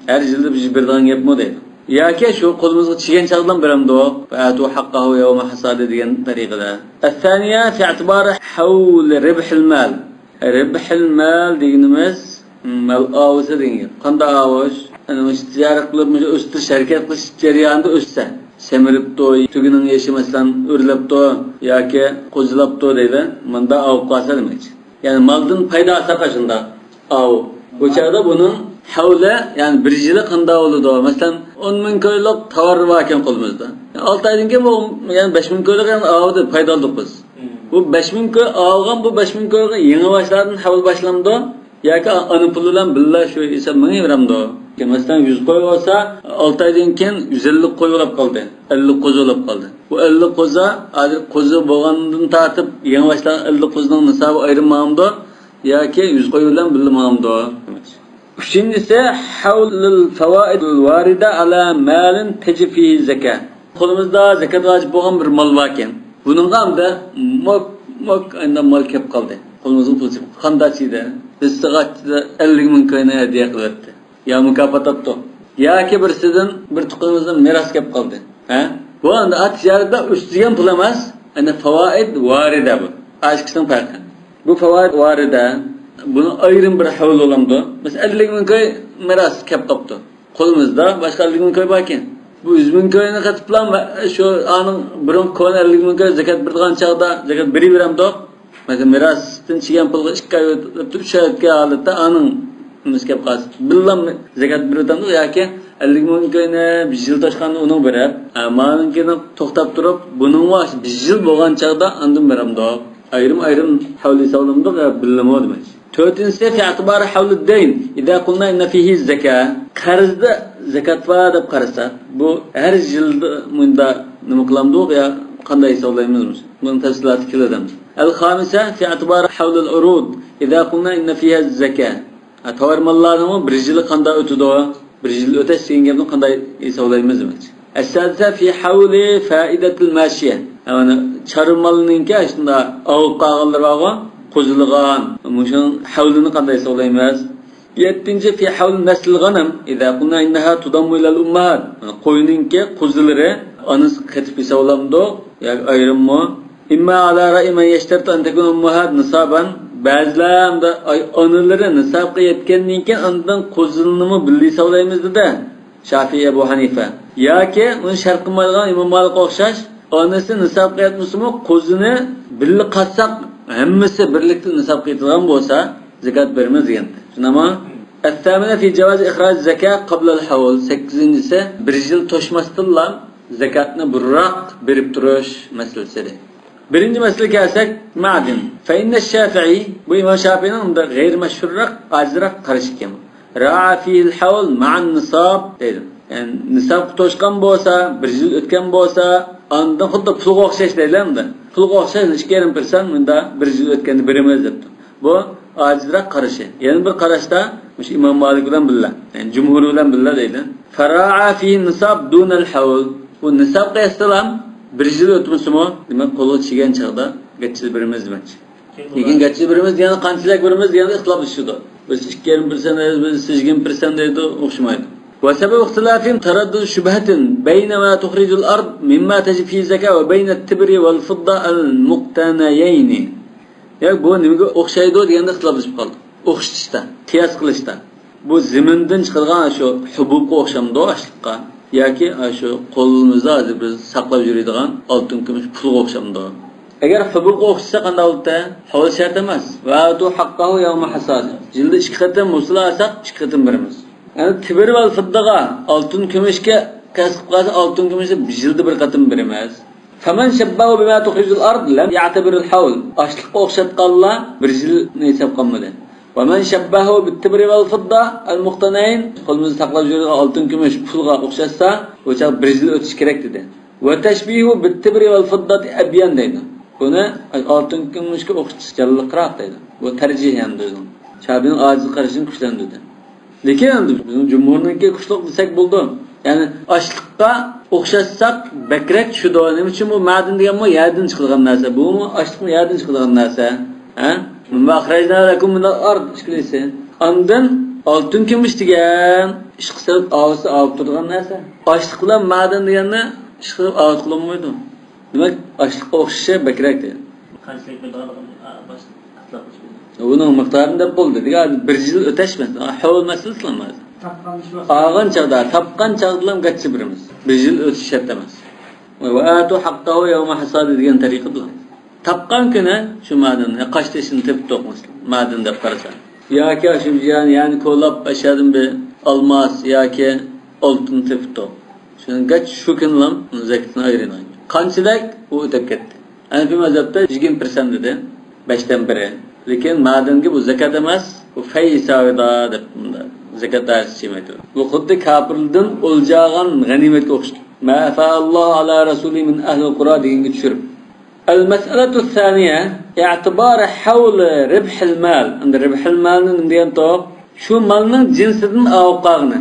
Her yılda bir birden yap mı deydi. Ya ki şu kolumuzda çiğen çağdan birimdi o. Fa'atu haqqahu yevme hasade diyen tarikada. El-thaniye fi i'tibari havl ribhil mal. Ribhil mal dediğimiz mal avuzu denir. Qanda avuz? Yani ticaret kılıp üstü şirket kılış jarayonida o'ssa, semirib to'y, tuginin yeşi mesela o'rlab to'y yoki qo'zilab to'y deydi. Manda avib qolsa demak. Yani maldan payda asaqashında av. Bu chaqda bunun havli, yani bir yili qanday bo'ladi? Mesela 10,000 ko'ylok tovar bor ekan qo'limizda. 6 oydan keyin bu yani 5,000 ko'ylok avdi payda oldik biz. Bu 5,000 ko'y olgan, bu 5,000 ko'yga yangi boshlardan havl boshlamdi. Yoki ana pul bilan billa shu esa menga beramdi. Mesela 100 qo'y olsa 6 oydan keyin 150 qo'y bo'lib qoldi. 50 qo'zi bo'lib qoldi. Bu 50 qo'za hozir qo'zi bo'lgandan tortib yangi boshlar 50 qo'zining nisobi ayrilmamdi yoki 100 qo'y bilan billa mamdi. Üçüncüsü havlul fawaidul varida ala malin tejfi zakat. Qo'limizda zakat vacib bo'lgan bir mol bor ekan. Buning hamda mok anda mol kelib qoldi. Qo'limizda pul qandachida biz soatda 50,000 ko'yni hadiya qilibdi. Ya mukofot topdi. Yoki birsidan bir tuqimizdan meros kelib qoldi. Bu anda tijoratda ustigan pul emas, ana fawaid varida bu. Aşkisning farqi. Bu fawaid varida bunu ayrim bir havl olamdı. Mesela 50,000 ko'y meros kelib qopdi. Qo'limizda boshqa 50,000 ko'y bor ekan. Bu 100,000 ko'yni qatiplan va shu aning biron ko'n 50,000 ko'y zakat bergan chaqda zakat beramdi. Mesela merosdan chigan pulga 2 oy o'tib 3 oyga holatda aning miskab qaz. Billam zakat beradimdi yoki 50,000 ko'yni bir yil toshqanda uni berib, ma'ninkini to'xtab turib, buning va bir yil bo'lgan chaqda andan beramdi. Ayrim havli savlamdi va billamo demak. Dördüncüsü fi itibarı havlud dayn. İza qulna inna fihi zakat. Qarzda zakat var deb qarasak, bu her yilda bunda nima qilamdik ya qanday hisoblaymiz? Bunun tafsiloti keladi. El-khamisa fi itibarı havlul urud. İza qulna inna fiha zakat. Tovar mallarning bir yili qanday o'tadi? Bir yil o'tash degan gapni qanday hisoblaymiz demak. Es-sadisa fi havli faidatul mashiya. Yani charmalninki shunda avib qolganlar bor. Qo'zilgan, mushin havlini qanday hisoblaymiz? 7. fi havl nasl g'anam. İza qulna innaha tudammu ila al-ummahat. Qo'yninki qo'zilari anis qatib hisoblamdi, yoki ayrimmi? Imma ala ra'i man yashtartu an takuna ummahat nisaban. Ba'zilarda onalari nisobga yetgandan keyin undan qo'zilnimi billi hisoblaymiz dedi. Shafiy Abu Hanifa. Yoki uni shart qilmaydigan Imom Malik o'xshash, onasi nisobga yetmasimi qo'zini billi qatsak hammasi birlikda nisobga yetgan bo'lsa zakat beramiz degan. Shunami? At-tamina fi javoz ikhroj zakat qabla al-hawl. 8-si bir yil to'shmasdan zakatni burroq berib turish masalasi. Birinci masala kelsak, ma'din. Fa inna ash-Shafi'i, bu Imom Shafi'ning unda g'ayr mashhurroq, ajroq qarash ekan. Ra'a fi al-hawl ma'an nisob deydi. Yani nisob to'shgan bo'lsa, bir yil o'tgan bo'lsa, Anda xuddi pulga o'xshash deyiladi. Pulga o'xshash 2,5% bunda 1 yil o'tganda beramiz debdi. Bu ojizroq qarashi. Yana bir qarashda o'sha Imom Malik bilan billa, ya'ni jumhur bilan billa deydi. Fara'a fi nisab dunal hawl. Bu nisab qiyaslam 1 yil o'tmasimi, demak qo'lga chigan chaqda gachchi beramiz demoqchi. Lekin gachchi beramiz degani qanchalik beramiz degani ixtilof ishida. Biz 2,5% deymiz, biz 8% deydi, o'xshamaydi. وسبب اختلافهم تردد شبهة بين ما تخرج الأرض مما تجب فيه الزكاة وبين التبر والفضة المقتنيين. Yani bu nimaga o'xshaydi deganda ixtiloflashib qoldi. O'xshatishda, qiyos qilishda. Bu zimindan chiqargan shu hububga o'xshamdi ashliqqa yoki shu qo'limizda hozir biz saqlab yuradigan oltin kumush pulga o'xshamdi. Agar hububga o'xshasa qanday bo'ldi? Havol shart emas. Va tu haqqahu yawma hasad. Jilda 2 qatim musla alsak 2 qatim beramiz. Yani tibir va fiddaga oltin kumushga kasb qilsa oltin kumushni yilda 1 qatim beramiz. Faman shabbahu bima tukhrijul ard lam ya'tabir al-hawl. Ashliqqa o'xshatganlar 1 yilni hisob qilmadi. Va man shabbahu bit-tibri wal fidda al-muqtanayn, qo'limizda saqlab yurgan oltin kumush pulga o'xshatsa, o'sha 1 yil o'tish kerak dedi. Va tashbihu bit-tibri wal fiddati abyan deydi. Buni oltin kumushga o'xshatish jalliqroq deydi. Bu tarjih ham deydi. Shabining ojiz qarashini kuchlantirdi. Lekin bizim jumhurniki kuchliq desak bo'ldi. Ya'ni ashliqqa o'xshatsak bakrak tushdi. Nima uchun bu ma'din degan bu yerdan chiqilgan narsa. Bu ashliqni yerdan chiqilgan narsa. Ha? Minba akhrajna lakum min al-ard ishkilisi. Ondan oltin kumush degan ish qilib og'zi olib turgan narsa. Ashliq bilan ma'din deganni ish qilib og'iz qilinmaydi. Demak, ashliqqa o'xshashi bakrak deydi. Qanchalik bo'ladi? Onun miqdarında bo'ldi. Degan 1 yil o'tashmas. Havol masalasi emas. Olgan chaqda, tapgan chaqda gachchi birimiz. 1 yil o'tish shart emas. Va atu haqqahu yawma hasad degan tariqa bilan. Tapgan kuni shu ma'dinni qashtishini tepib to'qmas. Ma'din deb qarasa. Yoki shu yani qo'llab ashadin bir olmos yoki oltin tepib to'q. Shuni gach shu kunlam zakatni ayirmaydi. Qanchalik u o'tib ketdi. Hanafi mazhabda 20% dedi. 5dan biri. Lekin ma'dinga bu zakat emas, bu fay hisobida deb zakat tartiblaydi. Bu xuddi kafirdan o'ljagan g'animatga o'xshaydi. Ma fa'allohu ala rasuli min ahli al-qura deganga tushirib. Al-mas'alatu ath-thaniya i'tibar hawl ribh al-mal. Endi ribh al-malni degan to'q shu malning jinsidan avqag'ini.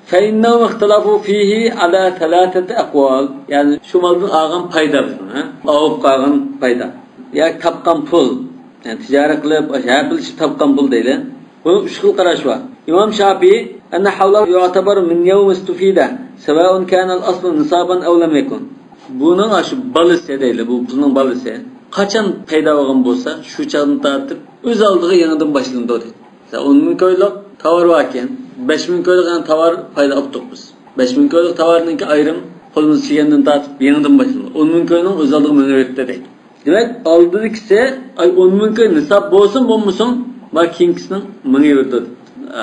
Fa innahu ixtilafu fihi ala thalathati aqwal. Ya'ni shu maldan olgan foyda, avqag'in foyda. Ya tapgan pul yani ticaret qilib, shapil topgan pul deydi. Buni 3 xil qarash bor. Imom Shafi'i anna hawla yu'tabar min yawm istufida, sawa'un kana al-asl nisaban aw lam yakun. Buning shu balisi deydi, bu pulning balisi. Qachon paydo bo'lgan bo'lsa, shu chaqdan tortib o'z oldiga yangidan boshlandi deydi. 10 ming ko'ylik tovar bor ekan, 5 ming ko'ylik tovar paydo olib biz. 5 ming ko'ylik tovarning ayrim qo'limiz kelgandan tortib yangidan boshlandi. 10 ming ko'ylikning o'z oldiga minirdi deydi. Demek aldığıkse ay 10 ming koy nisab bo'lsin bo'lmasin, va keyingisini minga berdi.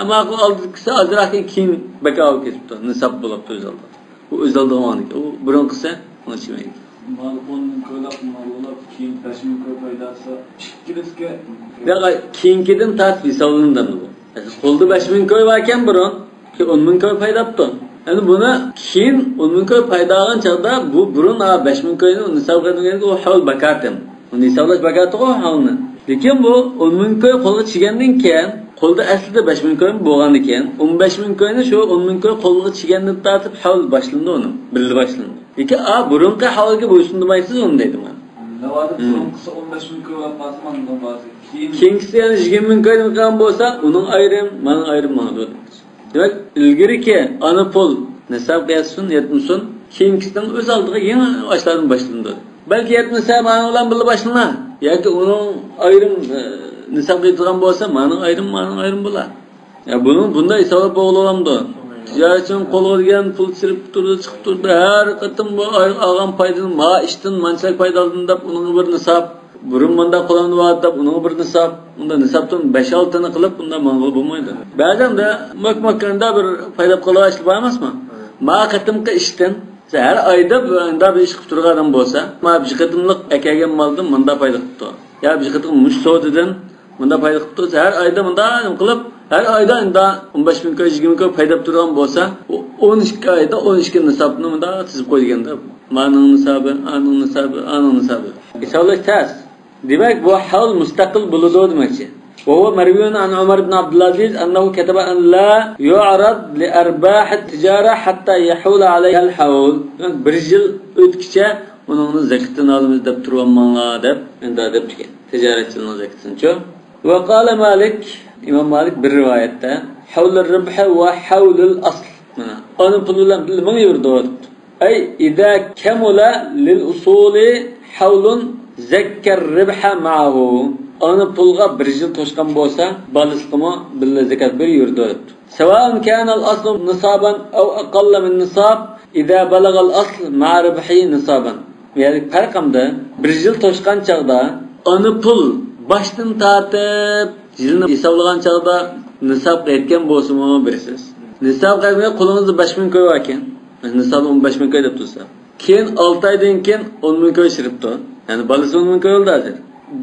Ama aldığıkse azraqin keyin bakav ketibdi, nisab bo'lib o'zaldi. Bu o'zaldi o'niki. U birinqisi uni chimaydi. Mal 10 ming ko'ylab mallar keyin 5 ming ko'y foydasi ikkilisga. Ya keyingidan tartib hisoblanadi bu. Qo'lda 5 ming ko'y bor ekan biron, ki 10 ming ko'y foydapti. Yani buna keyin 10 ming ko'y foyda olgan chaqda bu burun 5 ming ko'yni nisab qilganda u havl bakatim. Uni hisoblash bakati o havlni. Lekin bu 10 ming ko'y qo'lga chigandan keyin, qo'lda aslida 5 ming ko'y bo'lgan ekan, 15 ming ko'yni shu 10 ming ko'y qo'lga chigandan tortib havl boshlandi uni, bildi boshlandi. Lekin burunqa havlga bo'ysunmaysiz uni deydi men. Navoda burunqisi 15 ming ko'y pasmandan ba'zi. Keyingisi yani 20 ming ko'y qilgan bo'lsa, uning ayrim, mening ayrim mana deydi. Demek ilgiriki ana pul nisab qiyasın yetmişsin, keyingisidan o'z oldiga yana oshlardan boshlandi. Balki yetmasa mana bilan birga boshlana, yoki uning ayrim nisab qiydigan bo'lsa, mana ayrim bo'lar. Ya bunday hisob bo'lamdi. Tijoratchining qo'lga olgan pul sirib turdi, chiqib turdi, har qatim bu olgan foydani ma ishdan manchalik foyda oldim deb uning bir nisab burun manda qo'llanib deb uning bir nisab, unda nisabdan 5-6 tani qilib bunda mang'ul bo'lmaydi. Ba'zan da makmakanda bir foyda qilib bor emasmi? Ma qatimqa ishdan har oyda bunda bir ish qilib turgan bo'lsa, ma bir qatimliq akagan maldan manda foyda qilibdi. Ya bir qatim mush sodidan munda foyda qilibdi. Har oyda munda qilib, har oyda 15 ming ko'y, 20 ming ko'y foyda turgan bo'lsa, 12 oyda 12 nisabni munda tizib qo'yganda Manın nisabı, anın nisabı, anın nisabı. İsavlaş tas. Demek bu havl müstakil buludu demekçi. وهو مروي عن عمر بن عبد العزيز أنه كتب أن لا يعرض لأرباح التجارة حتى يحول عليها الحول. Bir yıl ötküçe onun zekatını alımız dep turmanlar dep enda dep çıkan. Ticaretçinin zekatını ço. Ve qala Malik, İmam Malik bir rivayette havl ar-ribh ve havl al-asl. Onun pulundan bilmem yurdu. Ay iza kamula lil usuli havlun zekker ribha ma'ahu. Onu pulga bir yıl toşkan bolsa, balısqımı billa zekat bir yurdu. Savan kana al-asl nisaban aw aqalla min nisab, iza balaga al-asl ma'a ribhi nisaban. Yani farqamda bir yıl toşkan çağda onu pul baştan tartıp yılını hesablagan çağda nisab etken bolsunmu birisiz. Nisab qilmay qo'lingizda 5000 koy ekan. Nisab 15000 koy deb tursa. Keyin 6 oydan keyin 10000 koy shiribdi. Yani balasi 10000 koy oldi hozir.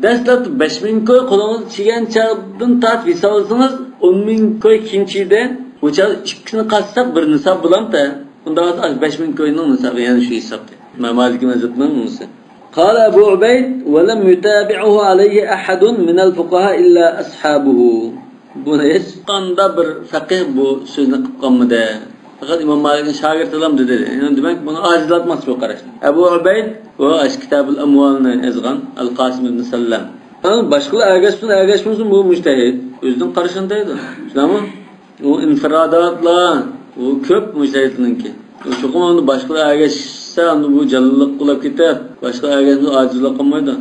Dastlab 5000 koy qo'lingiz chigan chaqdan tart hisoblasangiz 10000 koy kinchida o'cha ikkisini qassab bir nisob bo'lamda. Unda 5000 koyning nisobi yani shu hisobda. Maliki mazhabning unisi. قال أبو عبيد ولم يتابعه عليه أحد من الفقهاء إلا أصحابه. Buna hiç qanda bir faqih bu so'zni qilib qolmadi. Faqat Imom Malikning shogirdlarim dedi. Yani demak buni ajizlatmas bu qarash. Abu Ubayd va ash Kitabul Amwalni yozgan Al-Qasim ibn Sallam. Boshqalar agashmasin bu mujtahid. O'zining qarashini deydi. Shunami? U infiradatlar, u ko'p mujtahidlarningki. Cho'qim uni boshqalar agashsa, uni bu jallilik qilib ketar. Boshqalar agashsa ajizlik qilmaydi.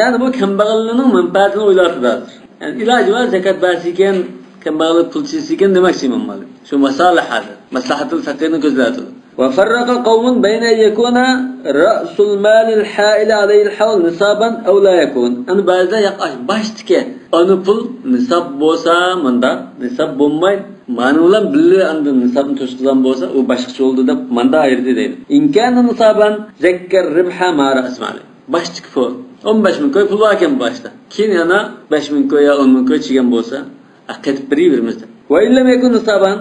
Yani bu kambag'allarning manfaatini o'ylardilar. Yani ilacı var zekat versiken, kembağlık pulçisiken demek İmam Malik. Şu maslahatı, maslahatı fakirine gözlerdi. Ve farraka kavmun beyne yekuna ra'sul malil hâil aleyhil havl nisaban ev la yekun. Yani bazıda yakaş baştike anı pul nisab bolsa manda, nisab bulmay manılan billi andı nisabın toşkulan bolsa o başkası oldu da manda ayırdı değil. İmkanı nisaban zekker ribha ma ra's mali. Baştike fu. 15.000 koy pul varken başta. Keyin yana 5.000 koy ya 10.000 koy chigan bo'lsa, aqetib beravermizdi. Va illa mekun nisaban,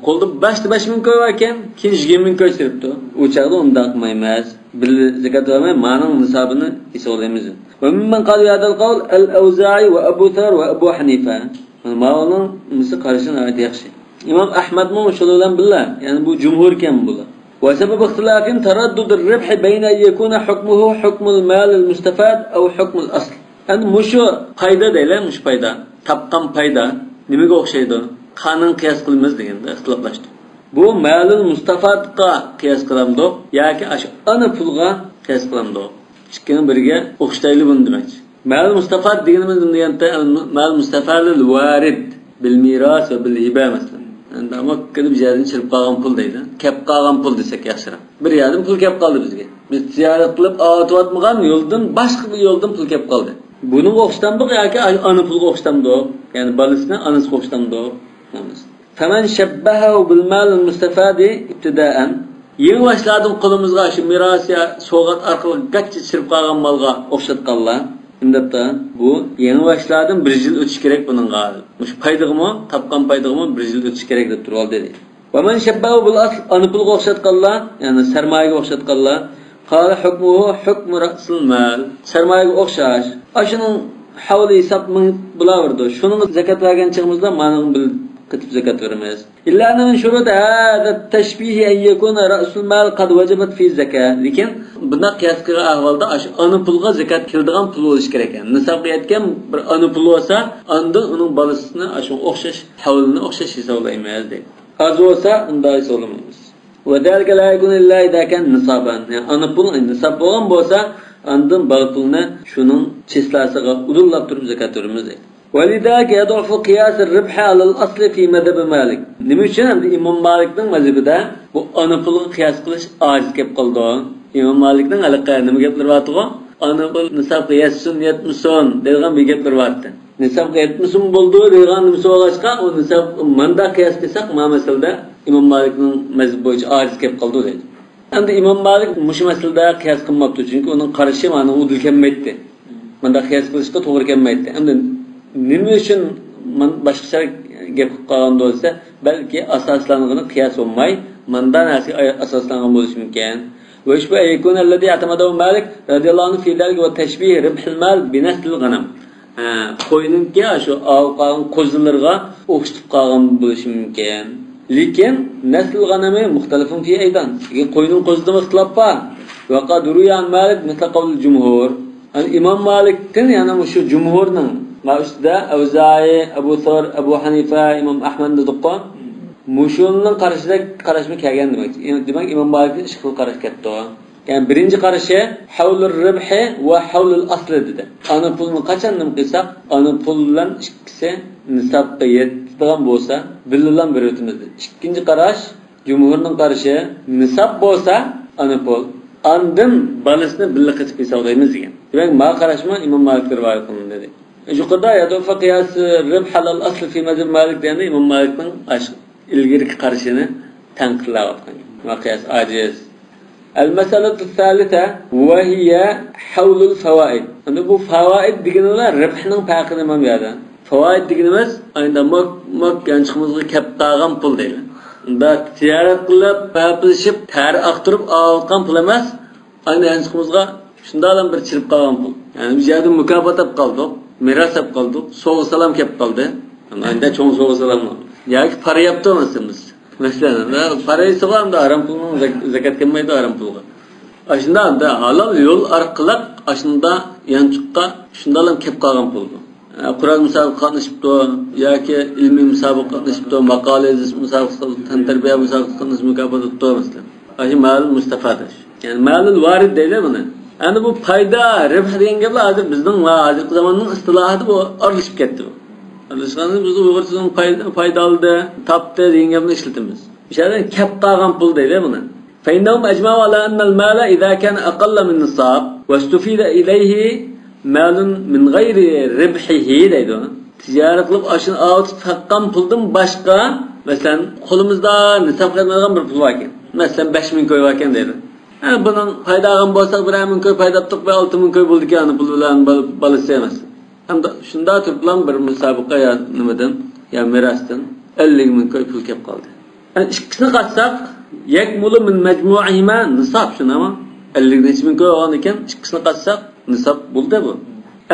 qo'lda 5.000 koy varken, keyin 20.000 koy chiribdi. U chaqda unda qilmaymiz. Bir zakat vermay, ma'ning nisabini hisoblaymiz. Va mimman qala hadal qawl al-Awza'i va Abu Thar va Abu Hanifa. Ma'lum misli qarashini ayt yaxshi. İmam Ahmad mo shular bilan billah, ya'ni bu jumhur kam bular. وسبب اختلاف تردد الربح بين أن يكون حكمه حكم المال المستفاد أو حكم الأصل. Yani muşu payda değil, muş payda. Tapkan payda. Nimek okşaydı? Kanun kıyas kılmaz degende ixtilaflaştı. Bu malın mustafadqa kıyas kılamdı. Yaki ana pulga kıyas kılamdı. İkinin birge okşaylı bunu demek. Mal mustafad degenimiz degende mal mustafadil varid bil miras ve bil hiba mesela. Yani ama kelib jadini chirib qolgan pul deydi. Kep qolgan pul desak yaxshiroq. Bir yarim pul kep qoldi bizga. Biz tijorat qilib otayotmagan yo'ldan boshqa bir yo'ldan pul kep qoldi. Buning o'xshamdi yoki ana pulga o'xshamdi? Ya'ni balisini anasiga o'xshamdi. Faman shabbahu bil mal al mustafadi ibtida'an. Yeni başladım qo'limizga shu mirosiya so'g'at orqali gachcha chirib qolgan molga o'xshatganlar. Indapta bu yeni başladım bir yıl ötüş gerek bunun galı. Muş paydığımı, tapkan paydığımı bir yıl ötüş gerek dep turul dedi. Ve men şebbahu bil asl anıpılga o'xshatganlar, yani sermayaga o'xshatganlar, qala hukmuhu hukmu ra'sul mal. Sermayaga o'xshash. Ashunun havli hisob bilaverdi. Shuning zakat bergan chig'imizda ma'lum bil qitib zakat veramiz. Illa min shurut hada tashbih an yakuna ra'sul mal qad wajabat fi zakat. Lekin bunda qiyas qilgan ahvolda ana pulga zakat kiradigan pul bo'lish kerak ekan. Nisobga yetgan bir ana pul bo'lsa, unda uning bolasini shu o'xshash havlini o'xshash hisoblaymiz deydi. Az bo'lsa unda hisoblamaymiz. Va dalika la yakun illa idha kan nisaban. Yani ana pul nisob bo'lgan bo'lsa, undan bol pulni shuning chislasiga udullab turib zakat veramiz deydi. ولذلك يضعف قياس الربح على الأصل في مذهب مالك. Nima uchun endi İmam Malikning mazhabida bu ana pulni qiyas qilish ojiz kelib qoldi. İmam Malikning haliqa nima gaplari bor? Ana pul nisobga yetsin, yetmasin degan bir gaplar bor. Nisobga yetmasin bo'ldi degan nima so'rashqa, u nisob manda qiyas qilsak, ma masalada İmam Malikning mazhabi bo'yicha ojiz kelib qoldi deydi. Endi İmam Malik mush masalada qiyas qilmabdi, chunki uning qarashi mana udil kelmaydi. Manda qiyas qilishga to'g'ri kelmaydi. Endi nima uchun boshqacha gap qilgan bo'lsa, balki asoslangan qiyas bo'lmay, mandan asoslangan bo'lishi mumkin. ويشبه يكون الذي اعتمده مالك رضي الله عنه في ذلك وتشبيه ربح المال بنسل الغنم. Qo'yninki shu avqan qo'zilarga o'xshatib qolgan bo'lishi mumkin. Lekin nasl g'anami muxtalifun fi aydan. Qo'yning qo'zida ixtilof bor. Va qadruyan Malik misal qawl jumhur. İmam Malik'tin yani shu jumhurning ma'usida Avza'i, Abu Thawr, Abu Hanifa, İmam Ahmad dediqqa. Mushulning qarashida qarashma kelgan demak. Demak İmam Malikning ish qilib qarash ketdi. Yani birinci qarışı havlul ribhi ve havlul asli dedi. Ana pulni qachon qilsak, ana pul bilan ikkisi nisabga yetadigan bo'lsa, bilan bir o'timiz. İkinci qarash jumhurning qarashi nisab bo'lsa, ana pul. Andin balasini birga qilib hisoblaymiz degan. Demak, ma qarashma İmam Malik rivoyat qilindi dedi. Yuqorida yadofa qiyas ribh halal asli fi mazhab Malik deganda İmam Malikning ilgirki qarashini tanqidlab atgan. Ma qiyas aciz. المسألة الثالثة وهي حول الفوائد. أنه bu فوائد ديجنلا ربحنا باقي ما بيادا. فوائد ديجنمز عندما يعني شخص كاب قاعم بول ديلا. دا تجارة كلها بابلشيب تار أخترب أوقام بولماس. يعني شخص شندالم برشيب قاعم بول. يعني بيجادو مكافأة بقالدو، ميراث بقالدو، سوق سلام كاب قالده. أنا عندنا شون سوق سلام. يعني فرياب تو مسمس. Mesela parayı sağlam da aram pulun zekat kemmeyi de aram pulga. Aşında da halal yol arqılaq aşında yançıqqa şundalam kep qalgan puldu. Kur'an müsabaqa qatnashibdi yoki ilmiy müsabaqa qatnashibdi, maqola yozish müsabaqa, tan tarbiya müsabaqa qatnash mukofot tutdi mesela. Aşı mal mustafadash. Yani malul varid deydi buni. Endi bu payda, ribh degan gaplar hozir bizning hozirgi zamonning istilohati bu aralashib ketdi. Alışkanlığı biz uyg'urchadan foydaldi, topdi degan gapni ishlatamiz. O'shadan kap qolgan pul deydi buni. Fainahum ajma'u ala anna al-mala idha kana aqalla min nisab wa istufida ilayhi malun min ghayri ribhihi deydi. Tijorat qilib ashini avtib taqqan puldan boshqa, masalan, qo'limizda nisab qiladigan bir pul bor ekan. Masalan, 5000 ko'y bor ekan deydi. Buning foyda olgan bo'lsak, 1000 ko'y foyda topdik va 6000 ko'y bo'ldi ekan, pul bilan balasi emas. Hamda shunda turiblan bir musobaqa ya nimadan ya mirasdan 50,000 ko'y pul kelib qoldi. Yani ikkisini qatsak yakmulu min majmu'ihima nisab shunami 50,000 ko'y olgan ekan, ikkisini qatsak nisab bo'ldi bu.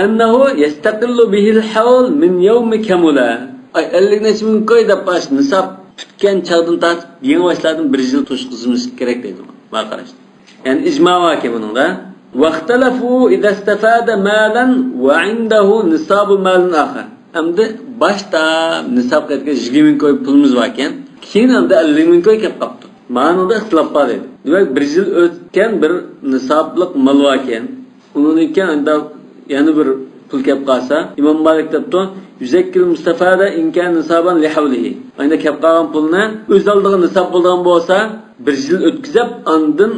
Annahu yastaqillu bihi al-hawl min yawmi kamula. 50,000 ko'y deb baş nisab tutgan chaqdan tortib yangi boshlardan 1 yil to'shqizimiz kerak deydi. Ma qarash. Yani ijmo va buningda واختلفوا إذا استفاد مالا وعنده نصاب مال آخر. أمده başta nisab qilgan 20,000 ko'y pulimiz bor ekan, keyin hamda 50,000 ko'y kelib qopti. Ma'noda ixtilof bor edi. Demak, 1 yil o'tgan bir nisobliq mal bor ekan, uningki unda yana bir pul kelib qolsa, Imom Malik debdi, yuzakkil mustafada in kan nisaban li havlihi. Ayna kelib qolgan pulni o'z oldiga nisob bo'lgan bo'lsa, 1 yil o'tkazib, andin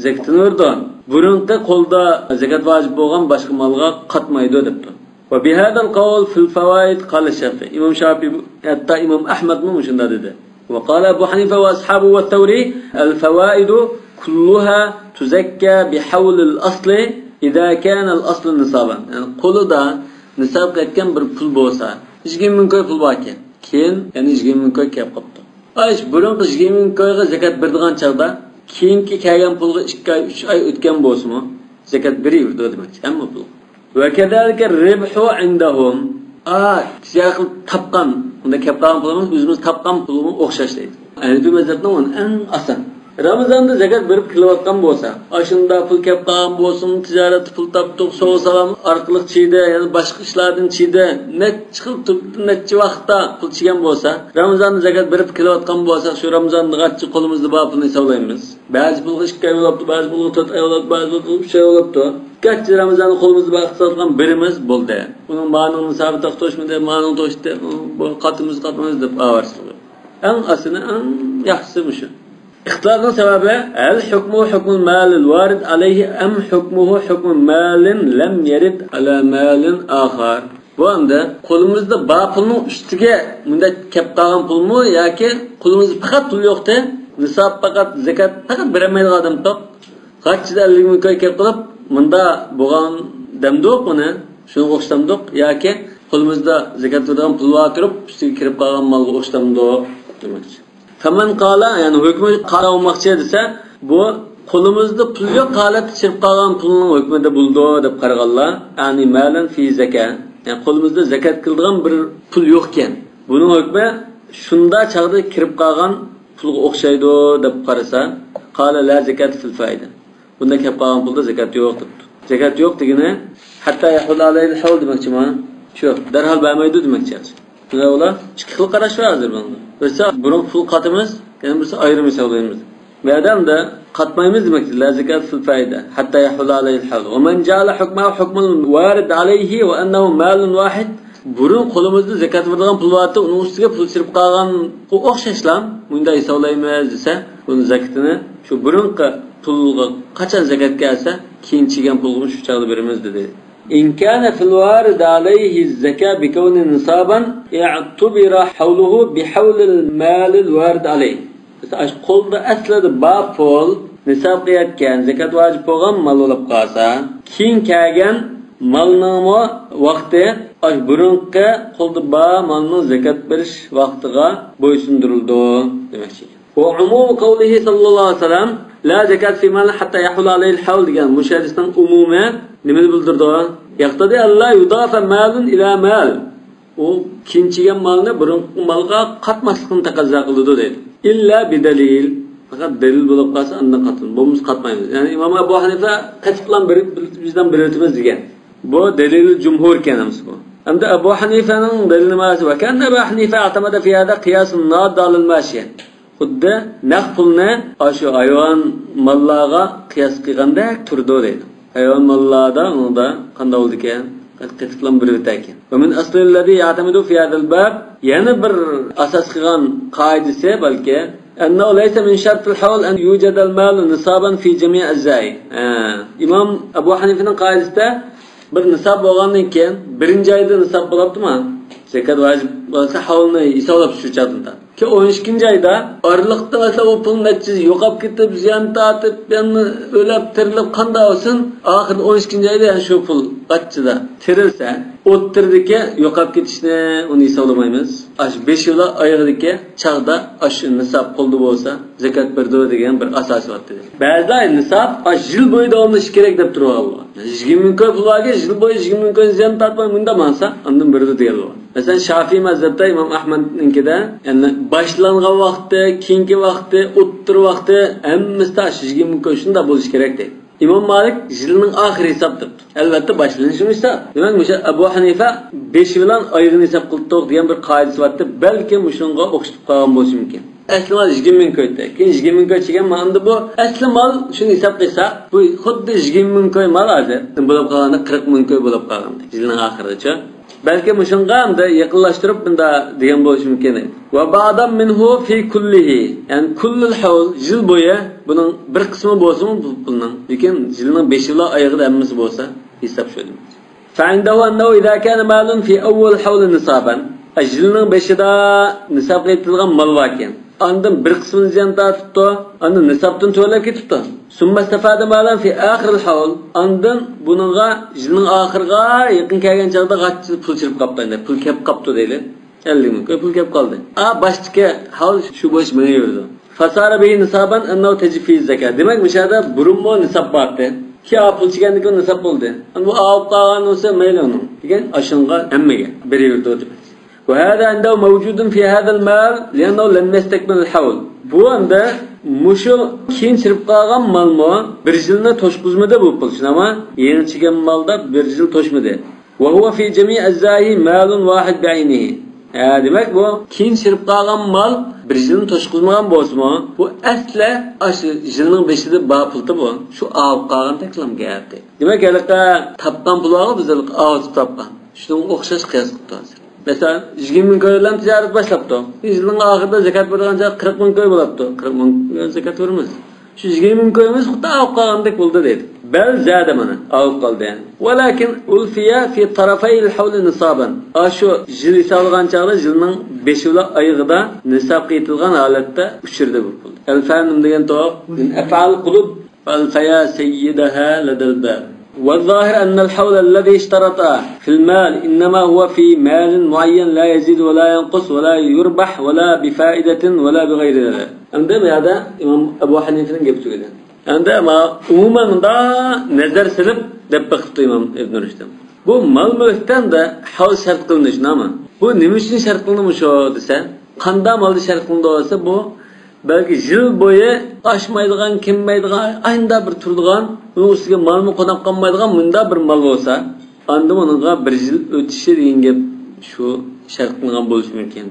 zakatini o'rdi. Burunqi qo'lda zakat vojib bo'lgan boshqa malga qatmaydi debdi. Va bi hadal qawl fil fawaid qala Shafi'i. Imom Shafi'i hatta Imom Ahmad mu shunda dedi. Va qala Abu Hanifa va ashabu va Thawri al fawaid kulluha tuzakka bi hawl al asl idha kana al asl nisaban. Yani qo'lida nisab qilgan bir pul bo'lsa, 20,000 ko'y pul bor ekan. Keyin yana 20,000 ko'y kelib qopti. Aysh burunqi 20,000 ko'yga zakat berdigan chaqda keyingi kelgan pulga 2 oy 3 oy o'tgan bo'lsa-mu zakat beraverdi demak. Hamma pul. Va kadalika ribhu indahum. Tijorat qilib topgan, unda kelib qolgan pulimiz o'zimiz topgan pulga o'xshash deydi. Hanafi mazhabning eng oson. Ramazonda zakat berib kelayotgan bo'lsa, ashunda pul kelib qolgan bo'lsin, tijorat pul topdik, sog' salam orqali chiydi, yana boshqa ishlardan chiydi, necha vaqtda pul chigan bo'lsa, Ramazonda zakat berib kelayotgan bo'lsa, shu Ramazonda g'achchi qo'limizda bor pulni hisoblaymiz. Ba'zi pulga 2 oy bo'libdi, ba'zi pulga 4 oy bo'libdi, ba'zi pulga 3 oy bo'libdi. G'achchi Ramazonda qo'limizda bor hisoblagan birimiz bo'ldi. Uning ma'nosi hisobi to'shmidi, ma'nosi to'shdi, bu qatimiz deb avarsizlar. Eng asini eng yaxshisi shu. İxtilafın sebebi el hukmu hukmul malil varid aleyhi em hukmuhu hukmul malin lem yerid ala malin ahar. Bu anda qo'limizda bor pulning ustiga bunda kelib qolgan pulmi yoki qo'limizda faqat pul yo'qda, nisob faqat zakat faqat bermaydigan odam top. Qanchida 50,000 ko'y kelib qolib, bunda bo'lgan damdoq buni, shuni o'xshamdoq yoki qo'limizda zakat beradigan pul bor turib, ustiga kirib qolgan malga o'xshamdoq demoqchi. Faman qala, yani hukmi qara olmoqchi desa, bu qo'limizda pul yo'q holatda chirib qolgan pulning hukmida bo'ldi deb qaraganlar, ya'ni malan fi zakat, ya'ni qo'limizda zakat qiladigan bir pul yo'q ekan. Buning hukmi shunda chaqda kirib qolgan pulga o'xshaydi deb qarasa, qala la zakat fil foyda. Bunda kelib qolgan pulda zakat yo'q debdi. Zakat yo'q degani hatta yahul alayhi hawl demoqchiman. Shu darhol bermaydi demoqchi. Shunda ular ikki xil qarash var hozir bunda. Birsa burun pul qatimiz, yana birsa ayrim hisoblaymiz. Bu odamda qatmaymiz demoqchi. La zakat fil foyda hatta yahul alayhi hawl. Va man ja'ala hukmahu hukmul warid alayhi wa annahu malun wahid. Burun qo'limizda zakat beradigan pul vardi, uning ustiga pul sirib qolgan u o'xshashlam. Bunda hisoblaymiz desa, buni zakatini shu burunqa pulga qachon zakat kelsa, keyin chigan pulga shu chaqda beramiz dedi. In kana fil warid alayhi zakat bi kawni nisaban i'tubira hawluhu bi hawl al mal al warid alayhi. Ash qo'lda aslida ba pul nisab qilayotgan zakat vojib bo'lgan mal bo'lib qolsa, keyin kelgan malning vaqti ash burunqa qo'lda ba malning zakat berish vaqtiga bo'ysundirildi demakchi. Wa umum qawlihi sallallohu alayhi vasallam la zakat fi mal hatta yahul alayhi al-hawl degan mushadisdan umumi nima bildirdi? Yaqtadi Allah yudafa malun ila mal. U kinchigan malni burunqi malga qatmaslikni taqozo qiladi deydi. İlla bi dalil. Faqat dalil bo'lib qolsa undan qatl. Bo'lmasa qatmaymiz. Ya'ni Imom Abu Hanifa qatiblan bizdan birimiz degan. Bu dalil jumhur ekanimiz bu. Hamda Abu Hanifaning dalili nimasi? Va kana Abu Hanifa atamada fi hada qiyas an-nad al-mashiya. Xuddi naq pulni ashu hayvon mallarga qiyas qilganda turdi deydi. Hayvon mallarda unda qanday bo'ldi ekan? Qatiblan bir o'takan. Va min asli alladhi ya'tamidu fi hada al-bab yana bir asas qilgan qoidasi balki أنه ليس من شرط الحول أن يوجد المال نصابا في جميع الزاي. İmam Abu Hanife'nin qaidasida bir nisab bo'lgandan keyin birinchi oyda nisab bo'ladimi? Zakat vojib bo'lsa havlni hisoblab tushiradi. Ki 12-chi oyda orliqda bo'lsa u pul nechisi yo'qolib ketib, ziyon tortib, yana o'lib, tirilib qanday olsin, oxirida 12-chi oyda yana shu pul qachchida tirilsa, o'ttirdiki yo'qolib ketishni uni hisoblamaymiz. Ash 5 yil oyig'idagi chaqda ash nisab qoldi bo'lsa, zakat berdi degan bir asos bor dedi. Ba'zilar nisab ash yil bo'yi davomlashi kerak deb turadi. 20 ming ko'p pulga yil bo'yi 20 ming ko'p ziyon tortmay bunda bo'lsa, undan berdi deyiladi. Mesela Şafii mazhabda İmam Ahmad'ninkida yani başlangan vaqti, keyingi vaqti, o'ttir vaqti hammasi 20 ming ko'p shunda bo'lishi kerak deydi. İmam Malik yilning oxiri hisob debdi. Albatta boshlanishi hisob. Demak, o'sha Abu Hanifa 5 bilan oyini hisob qilib degan bir qoidasi bordi. Balki shunga o'xshatib qolgan bo'lishi mumkin. Asli mal 20 ming ko'ydi. Keyin 20 ming ko'y chigan manda bu asli mal shuni hisob qilsa, bu xuddi 20 ming ko'y mal hozir bo'lib qolganda 40 ming ko'y bo'lib qolgan. Yilning oxirigacha. Balki shunga hamda yaqinlashtirib bunda degan bo'lishi mumkin. Va ba'dam minhu fi kullihi. Yani kullul hawl yil bo'yi buning bir qismi bo'lsin bu pulning. Lekin yilning 5 yil oyig'ida hammasi bo'lsa hisob shudi. Fa'indahu annahu idza kana malun fi awwal hawl nisaban. Yilning 5ida nisob etilgan mal bor ekan. Ondan bir qismini ziyon tortibdi, ondan nisobdan to'lab ketibdi. Summa istafada malan fi akhir al-hawl. Ondan buningga yilning oxiriga yaqin kelgan chaqda g'achchi pul chirib qoldi. Pul kelib qopti deydi. 50 ming pul kelib qoldi. Boshqa hawl shu bo'sh meni yurdi. Fasara bi nisaban annahu tajfi zakat. Demak, mishada burunmo nisob bordi. Ki pul chigandan keyin nisob bo'ldi. Bu olib qolgan bo'lsa mayli uni. Degan ashunga hammaga bir yurdi. وهذا عنده موجود في هذا المال لأنه لم يستكمل الحول. Bu anda mushu keyin chirib qolgan malmo bir yilni to'shqizmadi bu pul. Ama yeni chigan malda bir yil to'shmadi. Va huwa fi jami' az-zahi malun wahid bi'aynihi. Demak bu keyin chirib qolgan mal bir yilni to'shqizmagan bo'lsa-mu, bu asla ash yilning 5ida ba pulda bu. Shu olib qolgan taklam gapdi. Demak, haliqa tapgan pulga biz olib tapgan. Shunga o'xshash qiyos qildi. Mesela 20 ming ko'ydan tijorat boshlabdi. Yilning oxirida zakat bergancha 40 ming ko'y bo'libdi. 40 ming zakat beramiz. Shu 20 ming ko'yimiz xuddi olib qolgandek bo'ldi dedi. Bal zada mana olib qoldi yani. Walakin ulfiya fi tarafay al-hawl nisaban. Ashu yil hisoblangancha yilning 5 yil oyig'ida nisob qitilgan holatda uchirdi bu pul. Al-fanim degan to afal qulub fal faya sayyidaha ladal bab. والظاهر أن الحول الذي اشترط في المال إنما هو في مال معين لا يزيد ولا ينقص ولا يربح ولا بفائدة ولا بغير ذلك. عندما هذا إمام أبو حنيفة جبته كده. Endi ama umuman da nazar silib deb baxtli İmam İbn Rushd. Bu mal mulkdan da hal shart qilinish nima? Bu nima uchun shart qilinmiş o desa, qanday malni shart qilindi olsa bu belki yil bo'yi oshmaydigan, kimmaydigan, ayında bir turadigan, uning ustiga malni qonab qolmaydigan bunda bir mal bo'lsa, anda uningga bir yil o'tishi degan gap shu shart qilingan bo'lishi mumkin.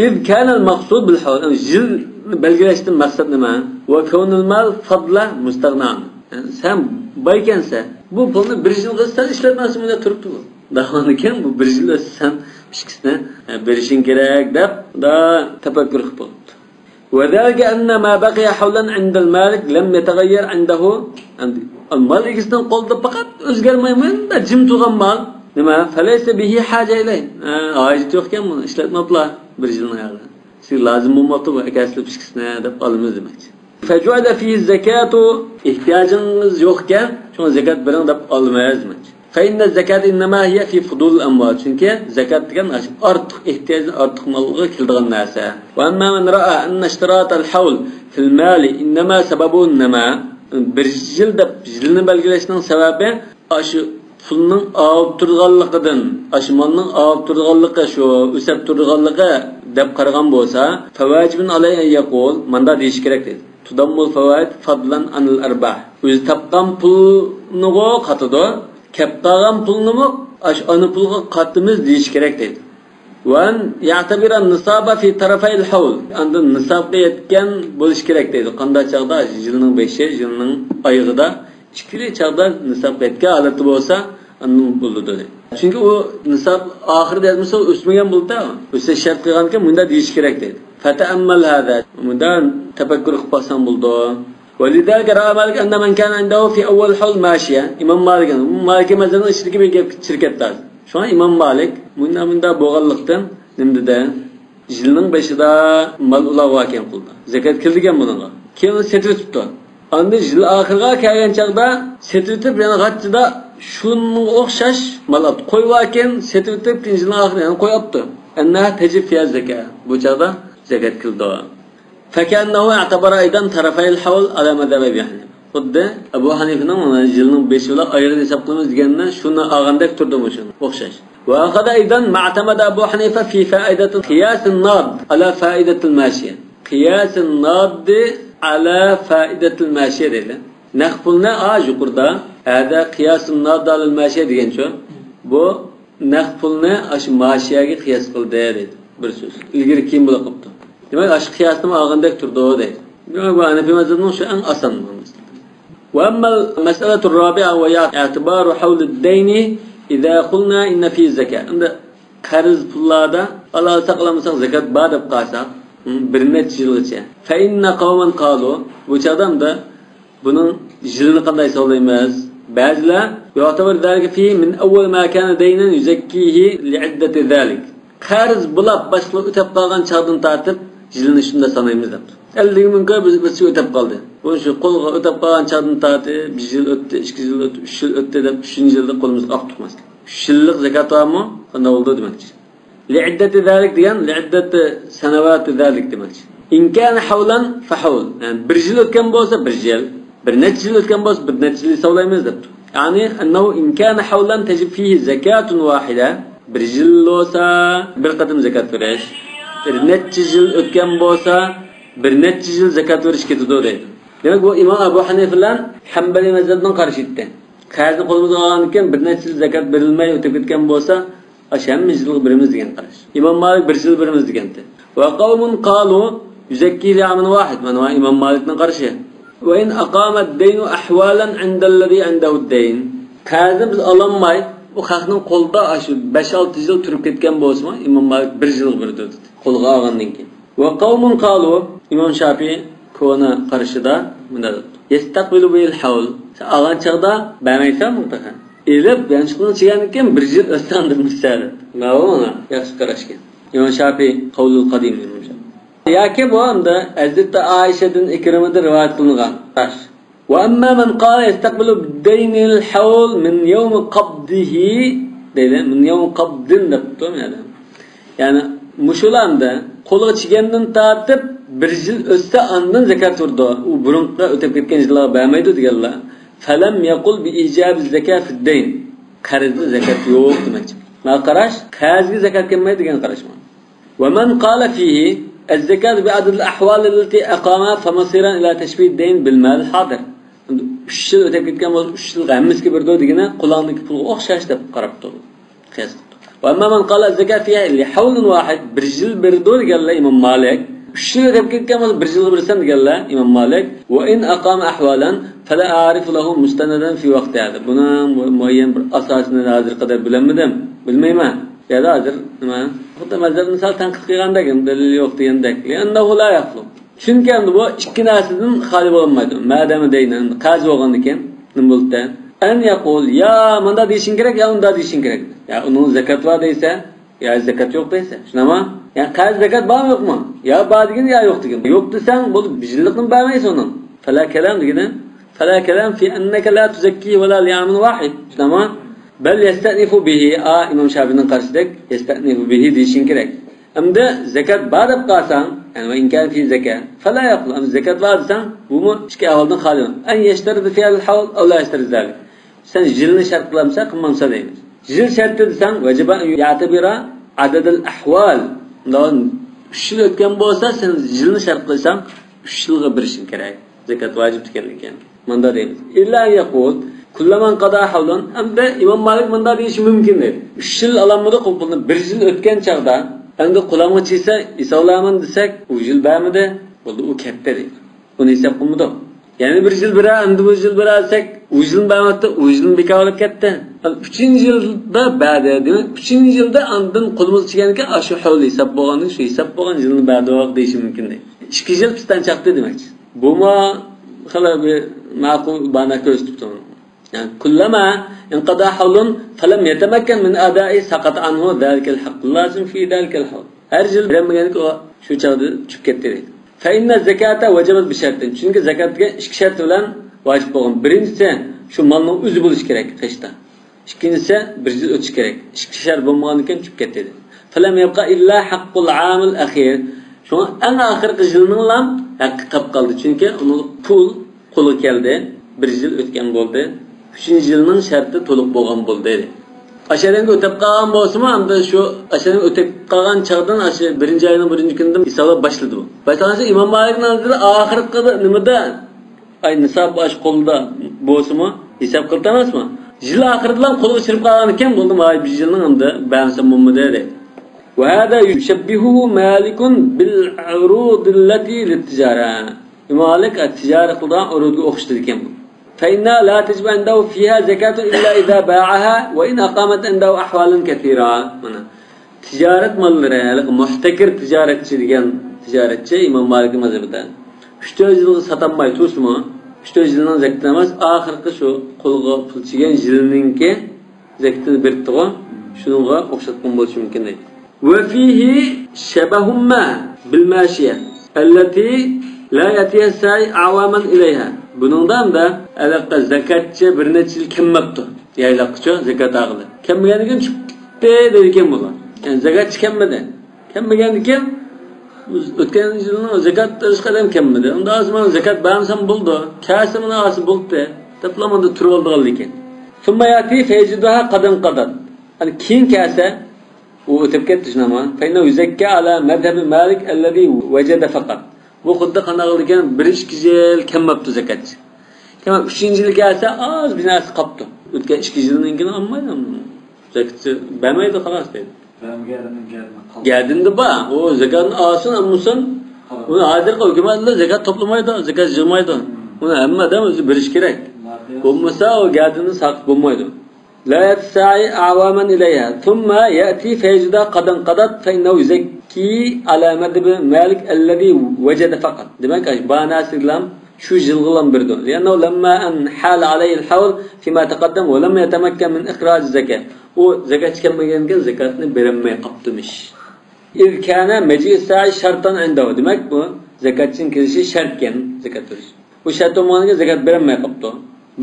إذ كان المقصود بالحول الجل belgilashdan maqsad nima? Va kawnul mal fadla mustagna. Yani sen baykense bu pulni bir yil qilsan ishlatmasang bunda turibdi bu. Dahoni ekan bu bir yil sen ishkisini berishing kerak deb da tafakkur qilib bo'ldi. وذلك أن ما بقي حولا عند المالك لم يتغير عنده المال ikisidan qoldi faqat o'zgarmayman da jim turgan mal nima? فليس به حاجة إليه. Hojat yo'q ekan buni ishlatmablar bir yilni yag'li. Siz lazım bo'lmoqda bu akaslab ishkisini deb olamiz demoqchi. فجعل فيه الزكاة ihtiyojingiz yo'q ekan, shuni zakat bering deb olmaysiz demoqchi. فإن الزكاة إنما هي في فضول الأموال. Chunki zakat degan ortiq ehtiyojni ortiq molga keladigan narsa. وأما من رأى أن اشتراط الحول في المال إنما سببه النماء. Bir yil deb yilni belgilashning sababi shu pulning olib turganligidan, ashmonning olib turganligi shu o'sab turganligi deb qaragan bo'lsa, favajibun alayhi yaqul, manda deyish kerak dedi. Tudammul fawaid fadlan anil arbah. O'zi topgan pulni qatidi, kep qolgan pulni ana pulga qatimiz deyish kerak dedi. Van ya'tabira nisaba fi tarafayil hawl. Anda nisabga yetgan bo'lish kerak dedi. Qanday chaqda yilning 5, yilning oyida ikkili chaqda nisabga yetgan holati bo'lsa, anning bo'ldi dedi. Chunki u nisab oxirida yetmasa o'smagan bo'ldi-da. O'sa shart qilgan ekan, bunda deyish kerak dedi. Fata'ammal hada. Bundan tafakkur qilib qolsam bo'ldi. ولذلك رأى مالك أن من كان عنده في أول حول ماشية إمام مالك مثلا شركة بيجيب شركة şu an İmam Malik bunda boğallıktan nimdide yılının başında mal ulağı hakem kıldı. Zekat kıldıken bununla. Keyin setri tuttu. Anda yıl ahırga kelgen çağda setri tutup yani kaççıda şunun okşaş mal aldı. Koyuvaken setri tutup yılın ahırına yani koyaptı. Enneha tecib fiyaz zekat. Bu çağda zekat kıldı. Fekennehu i'tabara aydan tarafayil havl ala medhebe yani. Xuddi Abu Hanifa'nın yılının 5 yılı ayrı hesaplamamız degenden şunu ağandak turdu şunu. O'xshash. Ve akada aydan ma'tamada Abu Hanifa fi faidatil qiyas'in nad ala faidatil mashiya. Qiyas'in nad ala faidatil mashiya dedi. Naqpulni yuqurda hada qiyas'in nad ala mashiya degan şu. Bu naqpulni ash mashiyaga qiyas qildi dedi. Bir so'z. Ilgari kim bo'la qopti. Demak ash qiyasni ağandak turdi dedi. Bu Hanifi mazhabının şu en asan وأما المسألة الرابعة وهي اعتبار حول الدين إذا قلنا إن فيه زكاة. عند قرض pullarda Allah saqlamasak zakat bad deb qalsak bir necha yilgacha. فإن قوما قالوا bu çağdan da bunun yilini qanday hisoblaymiz? Ba'zilar yu'tabar zalika fihi min awwal ma kana daynan yuzakkihi li'iddati zalik. Qarz bulab boshqa o'tib qolgan çağdan tartib yilini shunda sanaymiz deb. 50 ming biz o'tib qoldi. Bu shu qo'lga o'tib qolgan chaqdan tartib 1 yil o'tdi, 2 yil o'tdi, 3 yil o'tdi deb 3-yilda qo'limizga olib tutmaslik. 3 yillik zakat bormi? Qanday bo'ldi demakchi. Li'iddati zalik degan li'iddati sanawati zalik demakchi. In kana hawlan fa hawl. Yani 1 yil o'tgan bo'lsa 1 yil, bir necha yil o'tgan bo'lsa bir necha yil hisoblaymiz debdi. Ya'ni annahu in kana hawlan tajib fihi zakatun wahida. 1 yil bo'lsa bir qatim zakat berish. Bir necha yil o'tgan bo'lsa bir necha yil zakat verish ketadi deydi. Demak bu İmam Abu Hanifa bilan Hanbali mazhabidan qarshi etdi. Qarzni qo'limizga olgan ekan bir necha yil zakat berilmay o'tib ketgan bo'lsa, ashammiz yil birimiz degan qarash. İmam Malik 1 yil birimiz degandi. Va qawmun qalu yuzakki li'amin wahid. Mana İmam Malikning qarshi. Va in aqama ad-dayn ahwalan 'inda alladhi 'indahu ad-dayn. Qarzni biz ololmay, bu xalqning qo'lida shu 5-6 yil turib ketgan bo'lsa, İmam Malik 1 yil berdi. Qo'lga olgandan keyin. Ve kavmun qalu İmam Şafii kona qarshida bunda yastaqbilu bil hawl. Ağan çağda bermaysan mutlaka. Elib yanchiqni chigandan 1 yil o'tgandir misal. Ma'lummi? Yaxshi qarashgan. İmam Şafii qavlul qadim İmam Şafii. Yoki bu anda Hazrat Aishadan Ikrimada rivoyat qilingan. Tash. Ve amma man qala yastaqbilu bid-daynil hawl min yawm qabdihi dedi. Min yawm qabdin debdi yani. Yani muşulanda qo'lga chigandan tortib bir yil o'tsa ondan zakat turdi. U burunqa o'tib ketgan yillarga bermaydi deganlar. Falam yaqul bi ijab zakat fi dayn. Qarzda zakat yo'q demoqchi. Ma qarash qarzga zakat kelmaydi degan qarash. Va man qala fihi az-zakat bi adl al-ahwal allati aqama famasiran ila tashbih ad-dayn bil mal hadir. 3 yil o'tib ketgan bo'lsa 3 yil g'amizga berdi degani qulondagi pulga o'xshash deb qarab turdi. Qiyas qildi. Va amma man qala az-zakat fiha li hawlun wahid bir yil berdi deganlar Imom Malik. 3 yil o'tib ketgan bo'lsa 1 yil bersam deganlar Imom Malik. Va in aqama ahwalan fala a'rifu lahu mustanadan fi vaqti hada. Buni muayyan bir asosini hozir qadar bilanmadim. Bilmayman. Ya da hozir nima? Xuddi mazhab misol tanqid qilgandek, dalil yo'q degandek. Annahu la yaqlu. Chunki endi bu ikki narsadan xoli bo'lmaydi. Madami deynan, qarz bo'lgandan keyin nima bo'ldi? An yaqul ya manda deyishing kerak, ya unda deyishing kerak. Ya uning zakat bor deysa, ya zakat yo'q deysa. Shunami? Ya qarz zakat bormi yo'qmi? Ya bor degan ya yo'q degan. Yo'q desang, bu bijillikni bermaysan uni. Fala kalam degani, fala kalam fi annaka la tuzakki wala li'amin wahid. Shunami? Bal yastanifu bihi. İmam Şafii'nin qarşıdak yastanifu bihi deyishing kerak. Hamda zakat bor deb qalsang, yani ve imkan fi zakat fala yaqul. Am zakat bor desang, bu mu ikki ahvoldan xoli. An yashtarida fi al-hawl aw la yashtarida zalik. Sen yilni shart qilamsa, qilmamsa deymiz. Yil sharti desang, vajiba ya'tabira adad al-ahwal. Undan 3 yil o'tgan bo'lsa, sen yilni shart qilsang, 3 yilga berishing kerak. Zakat vojib ekanligiga. Manda deymiz. Illa yaqul kullaman qada havlan. Hamda Imom Malik manda deyishi mumkin deydi. 3 yil alamida qulni 1 yil o'tgan chaqda endi qulamga chiysa hisoblaman desak, u yil bermidi, bo'ldi u katta deydi. Buni hisob qilmadi. Ya'ni 1 yil bera, endi 1 yil berasak, u yil bermadi, u yil bekor bo'lib ketdi. 3-yilda berdi, demak 3-yilda andin qulimiz chiganga shu havl hisob bo'lganda, shu hisob bo'lgan yilni berdi deyishi mumkin deydi. 2 yil pisdan chaqdi demakchi. Buma xalabi ma'qul bana ko'rsatibdi. Yani kullama inqada havlun falam yatamakkan min ada'i saqat anhu zalika al-haqq lazim fi zalika al-hawl. Her yil bermaganki o shu chaqda tushib ketdi deydi. Fa inna zakata wajibat bi shartin. Chunki zakatga ikki shart bilan vojib bo'lgan. Birinchisi shu molning o'zi bo'lish kerak qishda. Ikkinchisi 1 yil o'tish kerak. Ikki shart bo'lmagandan keyin tushib ketdi deydi. Falam yabqa illa haqqul 'amil akhir. Shunga eng oxirgi yilning ham haqqi qolib qoldi. Chunki uni pul qo'li keldi. 1 yil o'tgan bo'ldi. 3-yilning sharti to'liq bo'lgan bo'ldi dedi. Asharanga o'tib qolgan bo'lsa-mu, hamda shu asharanga o'tib qolgan chaqdan ashi 1-oyning 1-kundan hisoblab boshladi bu. Baytanasi Imom Malikning nazarida oxirgi nimada ay nisob bosh qo'lda bo'lsa-mu, hisob qildi emasmi? Yil oxiridan qo'lga chirib qolgan ekan, bo'ldi may 1 yilning hamda ba'sa mummada dedi. Va hada yushabbihu Malikun bil urud allati lit-tijara. Malik at-tijara qilgan urudga o'xshaydi ekan bu. فإن لا تجب عنده فيها زكاة إلا إذا باعها وإن أقامت عنده أحوال كثيرة. تجارة مالları, muhtakir ticaretçi degan ticaretçi İmam Malik mazhabida 3-4 yil satanmay tursa-mu, 3-4 yildan zakat emas, oxirgi shu qo'lga pul chigan yilninki zakatini berdi-ku, shunga o'xshatgan bo'lishi mumkin deydi. Va fihi shabahumma bil mashiya allati la yatiyasai awaman ilayha. Buningdan da alaqa zakatchi bir necha yil kelmabdi. Yaylaqchi zakat ag'ili. Kelmaganiga chiqdi deydigan bo'ladi. Yani zakatchi kelmadi. Kelmaganiga o'tgan yilning zakat qilishqadan kelmadi. Unda azman zakat bermasam bo'ldi. Kasimini asib bo'ldi. Taplamada turib oldigan lekin. Summa yati fajidaha qadan qadan. Hani keyin kelsa u o'tib ketdi shunama. Fa inna yuzakka ala madhhab Malik alladhi wajada faqat. Bu xuddi qanaqligan 1-2 yil kelmabdi zakatchi. Kamab 3-yil kelsa az binasi qopdi. O'tgan 2 yildan keyin olmaydi. Zakatchi bermaydi xolos deydi. Geldinde ba, o zakatni olsin, ammusin. Uni hozir hukumatlar zakat to'plamaydi, zakat yig'maydi. Uni hammadan o'zi berish kerak. Bo'lmasa o geldini saqib bo'lmaydi. La yatsai awaman ilayha thumma yati fayjida qadan qadat fa innahu yuzakki ala madhab Malik alladhi wajada faqat. Demak, banasizlam shu yilg'ilam birdi. Lianna lamma an hal alayhi al-hawl fima taqaddam wa lam yatamakkan min ikhraj zakat. O zakat chiqarmagandan zakatni bermay qoptimish. İz kana majlis sa'i shartan indahu. Demak, bu zakatning kirishi shartkan zakat berish. Bu shart bo'lmaganda zakat bermay qopdi.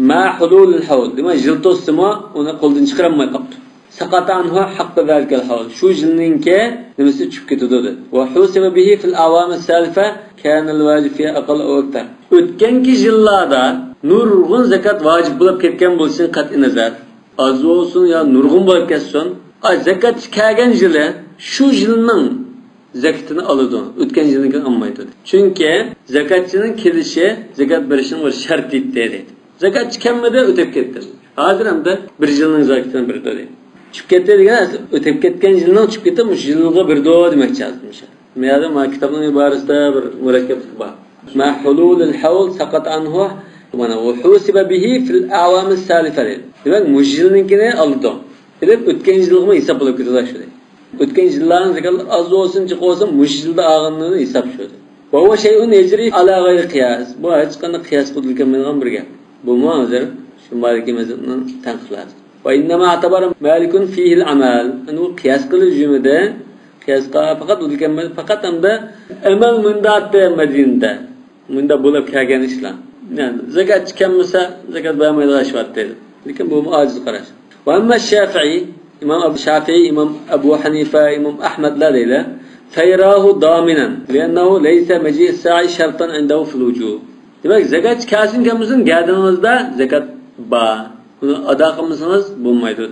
Ma hulul al-hawl. Demak, yil to'simi uni qo'ldan chiqarmay qopdi. saqata anhu haqqi zalikal hawl. Shu yilninki nimasi tushib ketadi dedi. Va husiba bihi fil awam as-salifa kana al-wajib fi aqall aw aktar. O'tganki yillarda nurg'un zakat vojib bo'lib ketgan bo'lsin qat'i nazar. Az olsun ya nurg'un bo'lib ketsin. Zakat kelgan yili shu yilning zakatini oladi. O'tgan yilniki olmaydi. Chunki zakatchining kelishi zakat berishning bir sharti dedi. Zakat chiqmadi o'tib ketdi. Hozir ham da bir yilning zakatini berdi dedi. Chiqib ketdi degan o'tib ketgan yilning chiqib ketdi, mush yilga berdi demoqchi azmish. Meyada ma kitobning iborasida bir murakkablik bor. Ma hululul hawl saqat anhu mana va husiba bihi fil a'wam as-salifa. Demak, mush yilninkini oldi. Deb o'tgan yilga hisob qilib ketadi shu. O'tgan yillarning zakat az bo'lsin, chiq bo'lsin, mush yilda olganini hisob shu. Va o shay'un yajri ala g'ayri qiyas. Bu hech qanday qiyas qilinmagan bir gap. Bu hozir shu maliki mazhabning tanqidlari. Va innama atabara malikun fihi al-amal. Anu qiyas qilish jumida qiyasqa faqat hamda amal mundatda Madinada. Munda bo'lib kelgan ishlar. Yani zakat chiqmasa zakat bermaydi ashvat dedi. Lekin bu ojiz qarash. Va amma Shafi'i, Imam Abu Shafi'i, Imam Abu Hanifa, Imam Ahmad la deyla fayrahu daminan li'annahu laysa maji' as-sa'i shartan 'indahu fil wujub. Demak, zakat chiqasin kamizin gadingizda zakat bor. Buni ado qilmasangiz bo'lmaydi.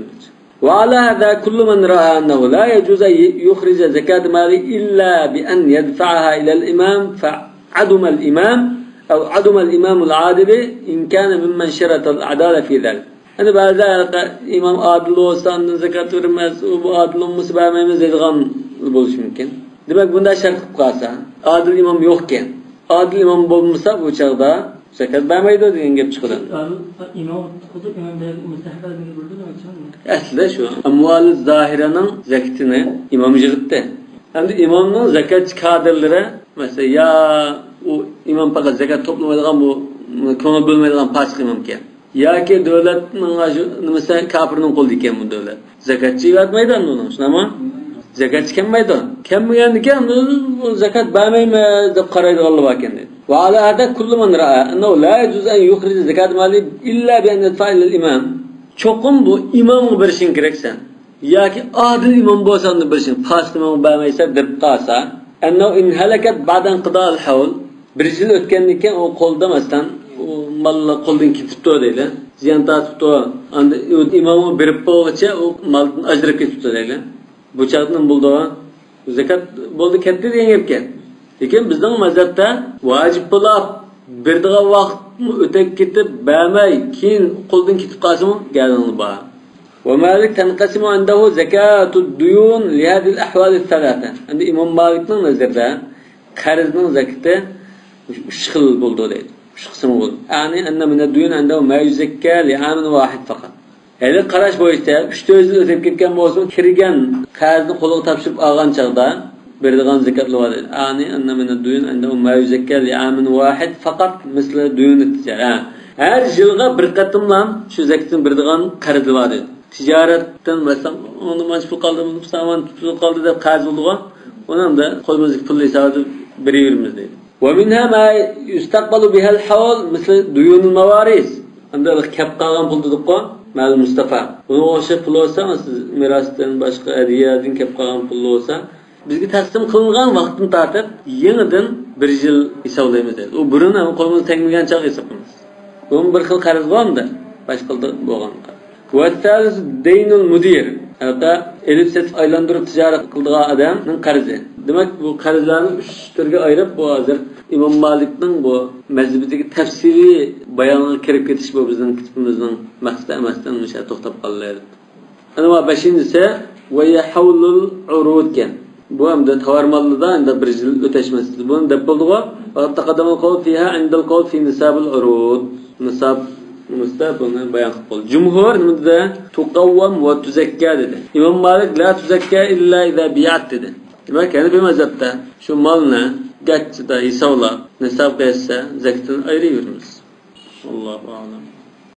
Wa ala hada kullu man ra'a annahu la yajuzu yukhrija zakat mali illa bi an yadfa'aha ila al-imam fa'aduma al-imam aw aduma al-imam al-'adil in kana mimman sharata al-'adala fi dhalik. Hani bazı imam adil olsa zakat vermez, bu adil olması vermemiz deydigan bo'lishi mumkin. Demak, bunda shart qilib qolsa, adil imam yo'qken, adil imam bo'lmasa bu chaqda zakat bermaydi degan gap chiqadi. İmam tutup imamlar mustahbabini bildirdi mi? Aslida shu amvol zohiraning zakatini imom yig'ibdi. Endi imomning zakat kadrlari mesela ya u imom faqat zakat to'plamaydigan bu ko'ngil bo'lmaydigan past imomga yoki davlatning nimasi kafirning qo'lida ekan bu davlat. Zakatchi bermaydi uni, shunami? Zakatchi kelmaydi. Kelmagandan zakat bermaymi deb qaraydi Alloh ekan dedi. Va ala hada kullu man ra'a annahu la yajuz an yukhrij zakat mali illa bi an yadfa'a ila al-imam. Cho'qim bu imomga berishing keraksan. Yoki adil imom bo'lsan deb berishing, past imom bermaysa deb qolsa, annahu in halakat ba'dan qida al-hawl. Bir yil o'tgandan keyin u qo'ldamasdan malla qo'ldan ketibdi deydi. Ziyon tortibdi. Endi imomga berib qo'ygacha u maldan ajrab ketibdi deydi. Bu chaqning bo'ldi. Zakat bo'ldi ketdi degan gapga. Lekin bizning mazhabda vojib bo'lib berdigan vaqt o'tib ketib bermay, keyin qo'ldan ketib qolsa-mu gadini bor. Va Malik tanqasimu indahu zakatud duyun li hadhihi al-ahwal ath-thalatha. Endi Imom Malikning nazarida qarzning zakati 3 xil bo'ldi deydi. 3 qism bo'ldi. Ya'ni anna min ad-duyun indahu ma yuzakka li 'amin wahid faqat. Eğer qarash bo'yicha 3-4 yil o'tib ketgan bo'lsa, kirgan qarzni qo'lga topshirib olgan chaqda beradigan zakatlar bor. Ya'ni anna min ad-duyun indahu ma yuzakka li 'amin wahid faqat misli duyun at-tijara. Her yilga bir qatimlam shu zakatni beradigan qarz bor dedi. Tijoratdan mesela onu majbur qoldi, saman tutib qoldi deb qarz bo'lgan, uni ham da qo'limizga pul hisobida beraveramiz dedi. Wa minha ma yustaqbalu biha al-hawl misli duyun al-mawaris. Anda kep qolgan pul deb Mal Mustafa. Bunu o'sha pul olsa, siz merosdan boshqa hadiyadan kep qolgan pul olsa, bizga taqsim qilingan vaqtni tortib, yenidan 1 yil hisoblaymiz dedi. U burun ham qo'limiz tegmagancha hisoblaymiz. Bu bir xil qarz bo'ldi, boshqalda bo'lgan. Va tals daynul mudir. Hatta elib setib aylantirib tijorat qildigan odamning qarzi. Demak, bu qarzlarni 3 turga ayirib, bu hozir İmam Malikning bu mazhabidagi tafsiliy bayonga kirib ketish bu bizning kitobimizning maqsadi emasdan o'sha to'xtab qoladi. Ana 5-incisi va yahulul urud kan. Bu hamda tavarmallida endi 1 yil o'tashmasdi. Buni deb bo'ldi-ku. Va taqaddama qawl fiha indal qawl fi nisabul urud. Nisab mustaqbilni bayon qilib bo'ldi. Jumhur nimada tuqawwam va tuzakka dedi. Imom Malik la tuzakka illa idza bi'at dedi. Demak, yana bir mazhabda shu molni gachchida hisoblab nisab qilsa zakatini ayiramiz. Allohu a'lam.